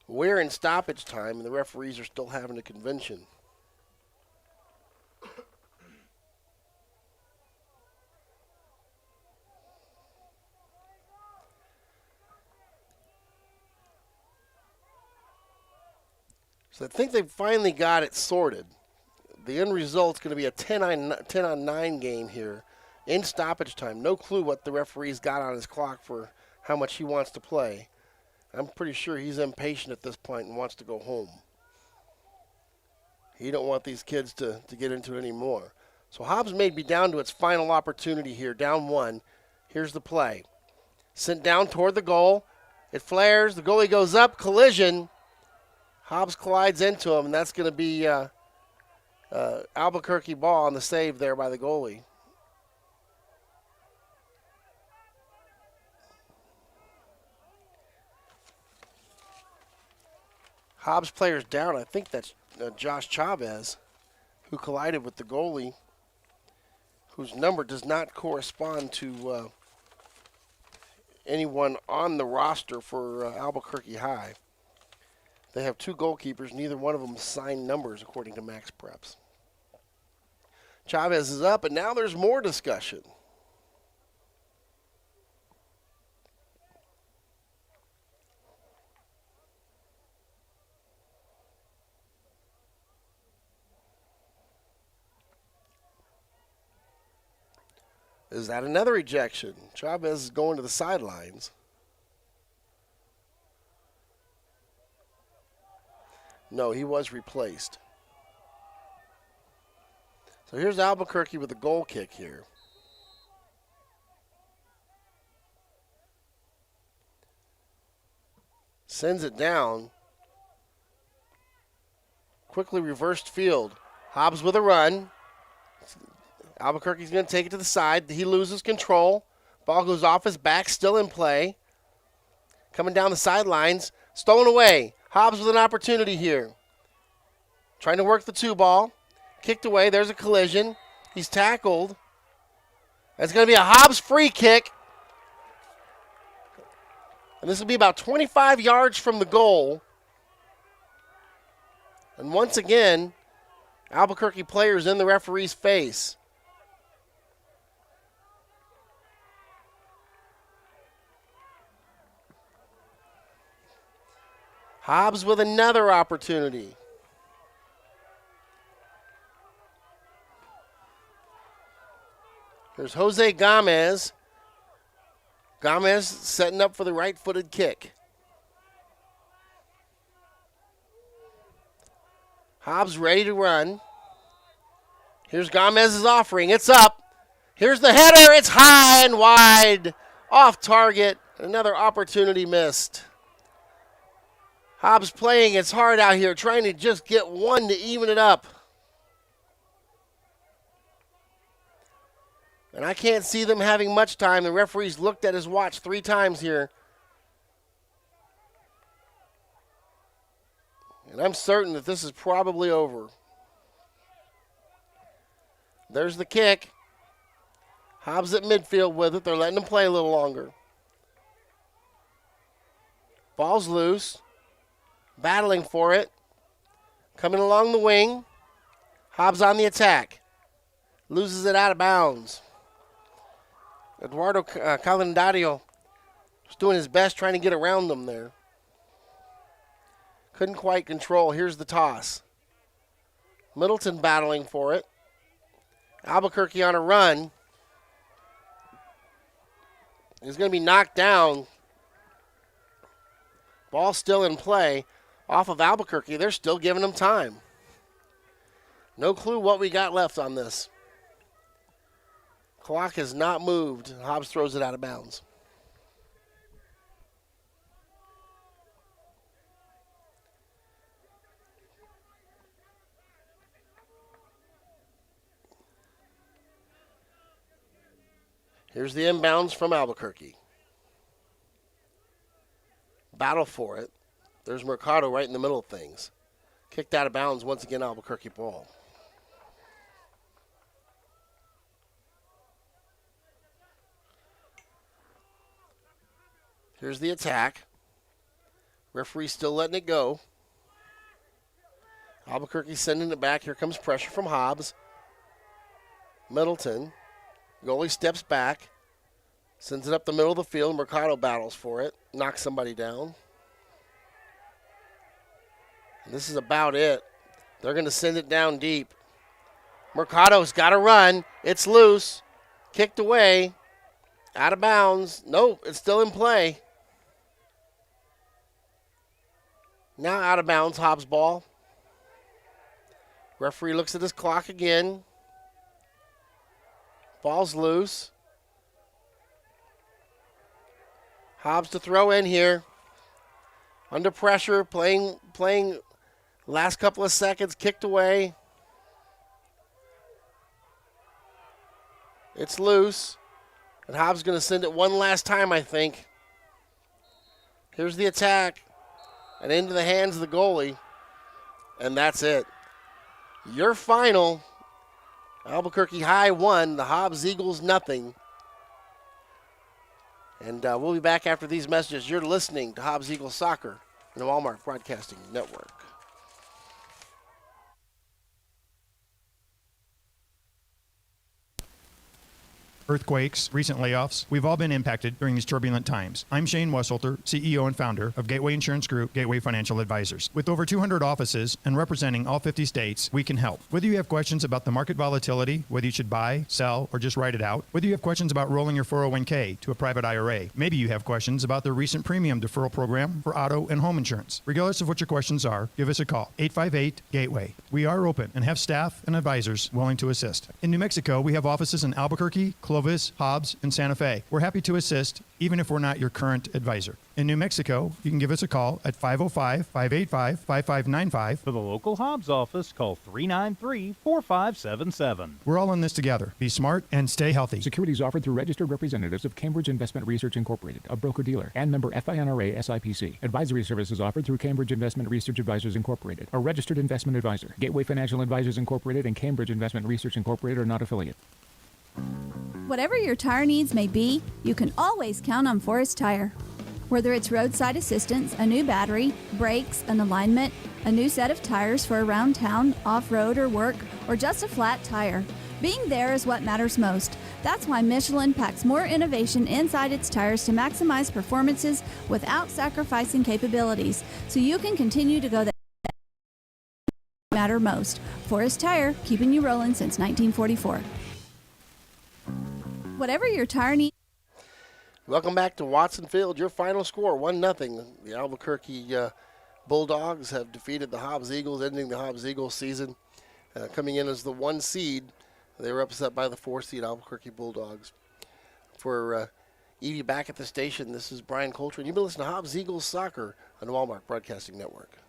We're in stoppage time, and the referees are still having a convention. So I think they finally got it sorted. The end result's going to be a 10 on 9 game here in stoppage time. No clue what the referee's got on his clock for how much he wants to play. I'm pretty sure he's impatient at this point and wants to go home. He don't want these kids to get into it anymore. So Hobbs may be down to its final opportunity here, down 1. Here's the play. Sent down toward the goal. It flares. The goalie goes up. Collision. Hobbs collides into him, and that's going to be Albuquerque ball on the save there by the goalie. Hobbs players down. I think that's Josh Chavez, who collided with the goalie, whose number does not correspond to anyone on the roster for Albuquerque High. They have 2 goalkeepers. Neither one of them signed numbers, according to Max Preps. Chavez is up, and now there's more discussion. Is that another ejection? Chavez is going to the sidelines. No, he was replaced. So here's Albuquerque with a goal kick here. Sends it down. Quickly reversed field. Hobbs with a run. Albuquerque's going to take it to the side. He loses control. Ball goes off his back, still in play. Coming down the sidelines. Stolen away. Hobbs with an opportunity here. Trying to work the 2-ball. Kicked away. There's a collision. He's tackled. It's going to be a Hobbs free kick. And this will be about 25 yards from the goal. And once again, Albuquerque players in the referee's face. Hobbs with another opportunity. There's Jose Gomez. Gomez setting up for the right-footed kick. Hobbs ready to run. Here's Gomez's offering. It's up. Here's the header. It's high and wide. Off target. Another opportunity missed. Hobbs playing its heart out here, trying to just get one to even it up. And I can't see them having much time. The referee's looked at his watch 3 times here. And I'm certain that this is probably over. There's the kick. Hobbs at midfield with it. They're letting him play a little longer. Ball's loose. Battling for it. Coming along the wing. Hobbs on the attack. Loses it out of bounds. Eduardo Calendario was doing his best trying to get around them there. Couldn't quite control. Here's the toss. Middleton battling for it. Albuquerque on a run. He's going to be knocked down. Ball still in play. Off of Albuquerque. They're still giving him time. No clue what we got left on this. Clock has not moved. Hobbs throws it out of bounds. Here's the inbounds from Albuquerque. Battle for it. There's Mercado right in the middle of things. Kicked out of bounds, once again, Albuquerque ball. Here's the attack. Referee still letting it go. Albuquerque sending it back. Here comes pressure from Hobbs. Middleton. Goalie steps back. Sends it up the middle of the field. Mercado battles for it. Knocks somebody down. And this is about it. They're going to send it down deep. Mercado's got to run. It's loose. Kicked away. Out of bounds. Nope, it's still in play. Now out of bounds, Hobbs ball. Referee looks at his clock again. Ball's loose. Hobbs to throw in here. Under pressure, playing last couple of seconds, kicked away. It's loose. And Hobbs going to send it one last time, I think. Here's the attack. And into the hands of the goalie. And that's it. Your final, Albuquerque High 1, the Hobbs Eagles nothing. And we'll be back after these messages. You're listening to Hobbs Eagles Soccer on the Walmart Broadcasting Network. Earthquakes, recent layoffs, we've all been impacted during these turbulent times. I'm Shane Wesselter, CEO and founder of Gateway Insurance Group, Gateway Financial Advisors. With over 200 offices and representing all 50 states, we can help. Whether you have questions about the market volatility, whether you should buy, sell, or just write it out, whether you have questions about rolling your 401k to a private IRA, maybe you have questions about the recent premium deferral program for auto and home insurance. Regardless of what your questions are, give us a call, 858-GATEWAY. We are open and have staff and advisors willing to assist. In New Mexico, we have offices in Albuquerque, Clovis, Hobbs, and Santa Fe. We're happy to assist, even if we're not your current advisor. In New Mexico, you can give us a call at 505-585-5595. For the local Hobbs office, call 393-4577. We're all in this together. Be smart and stay healthy. Securities offered through registered representatives of Cambridge Investment Research Incorporated, a broker-dealer, and member FINRA SIPC. Advisory services offered through Cambridge Investment Research Advisors Incorporated, a registered investment advisor. Gateway Financial Advisors Incorporated and Cambridge Investment Research Incorporated are not affiliates. Whatever your tire needs may be, you can always count on Forest Tire. Whether it's roadside assistance, a new battery, brakes, an alignment, a new set of tires for around town, off-road or work, or just a flat tire, being there is what matters most. That's why Michelin packs more innovation inside its tires to maximize performances without sacrificing capabilities, so you can continue to go that matter most. Forest Tire, keeping you rolling since 1944. Whatever your tire needs. Welcome back to Watson Field. Your final score, 1-0. The Albuquerque Bulldogs have defeated the Hobbs Eagles, ending the Hobbs Eagles season. Coming in as the 1 seed, they were upset by the 4 seed Albuquerque Bulldogs. For Evie back at the station, this is Brian Coltrane. You've been listening to Hobbs Eagles Soccer on the Walmart Broadcasting Network.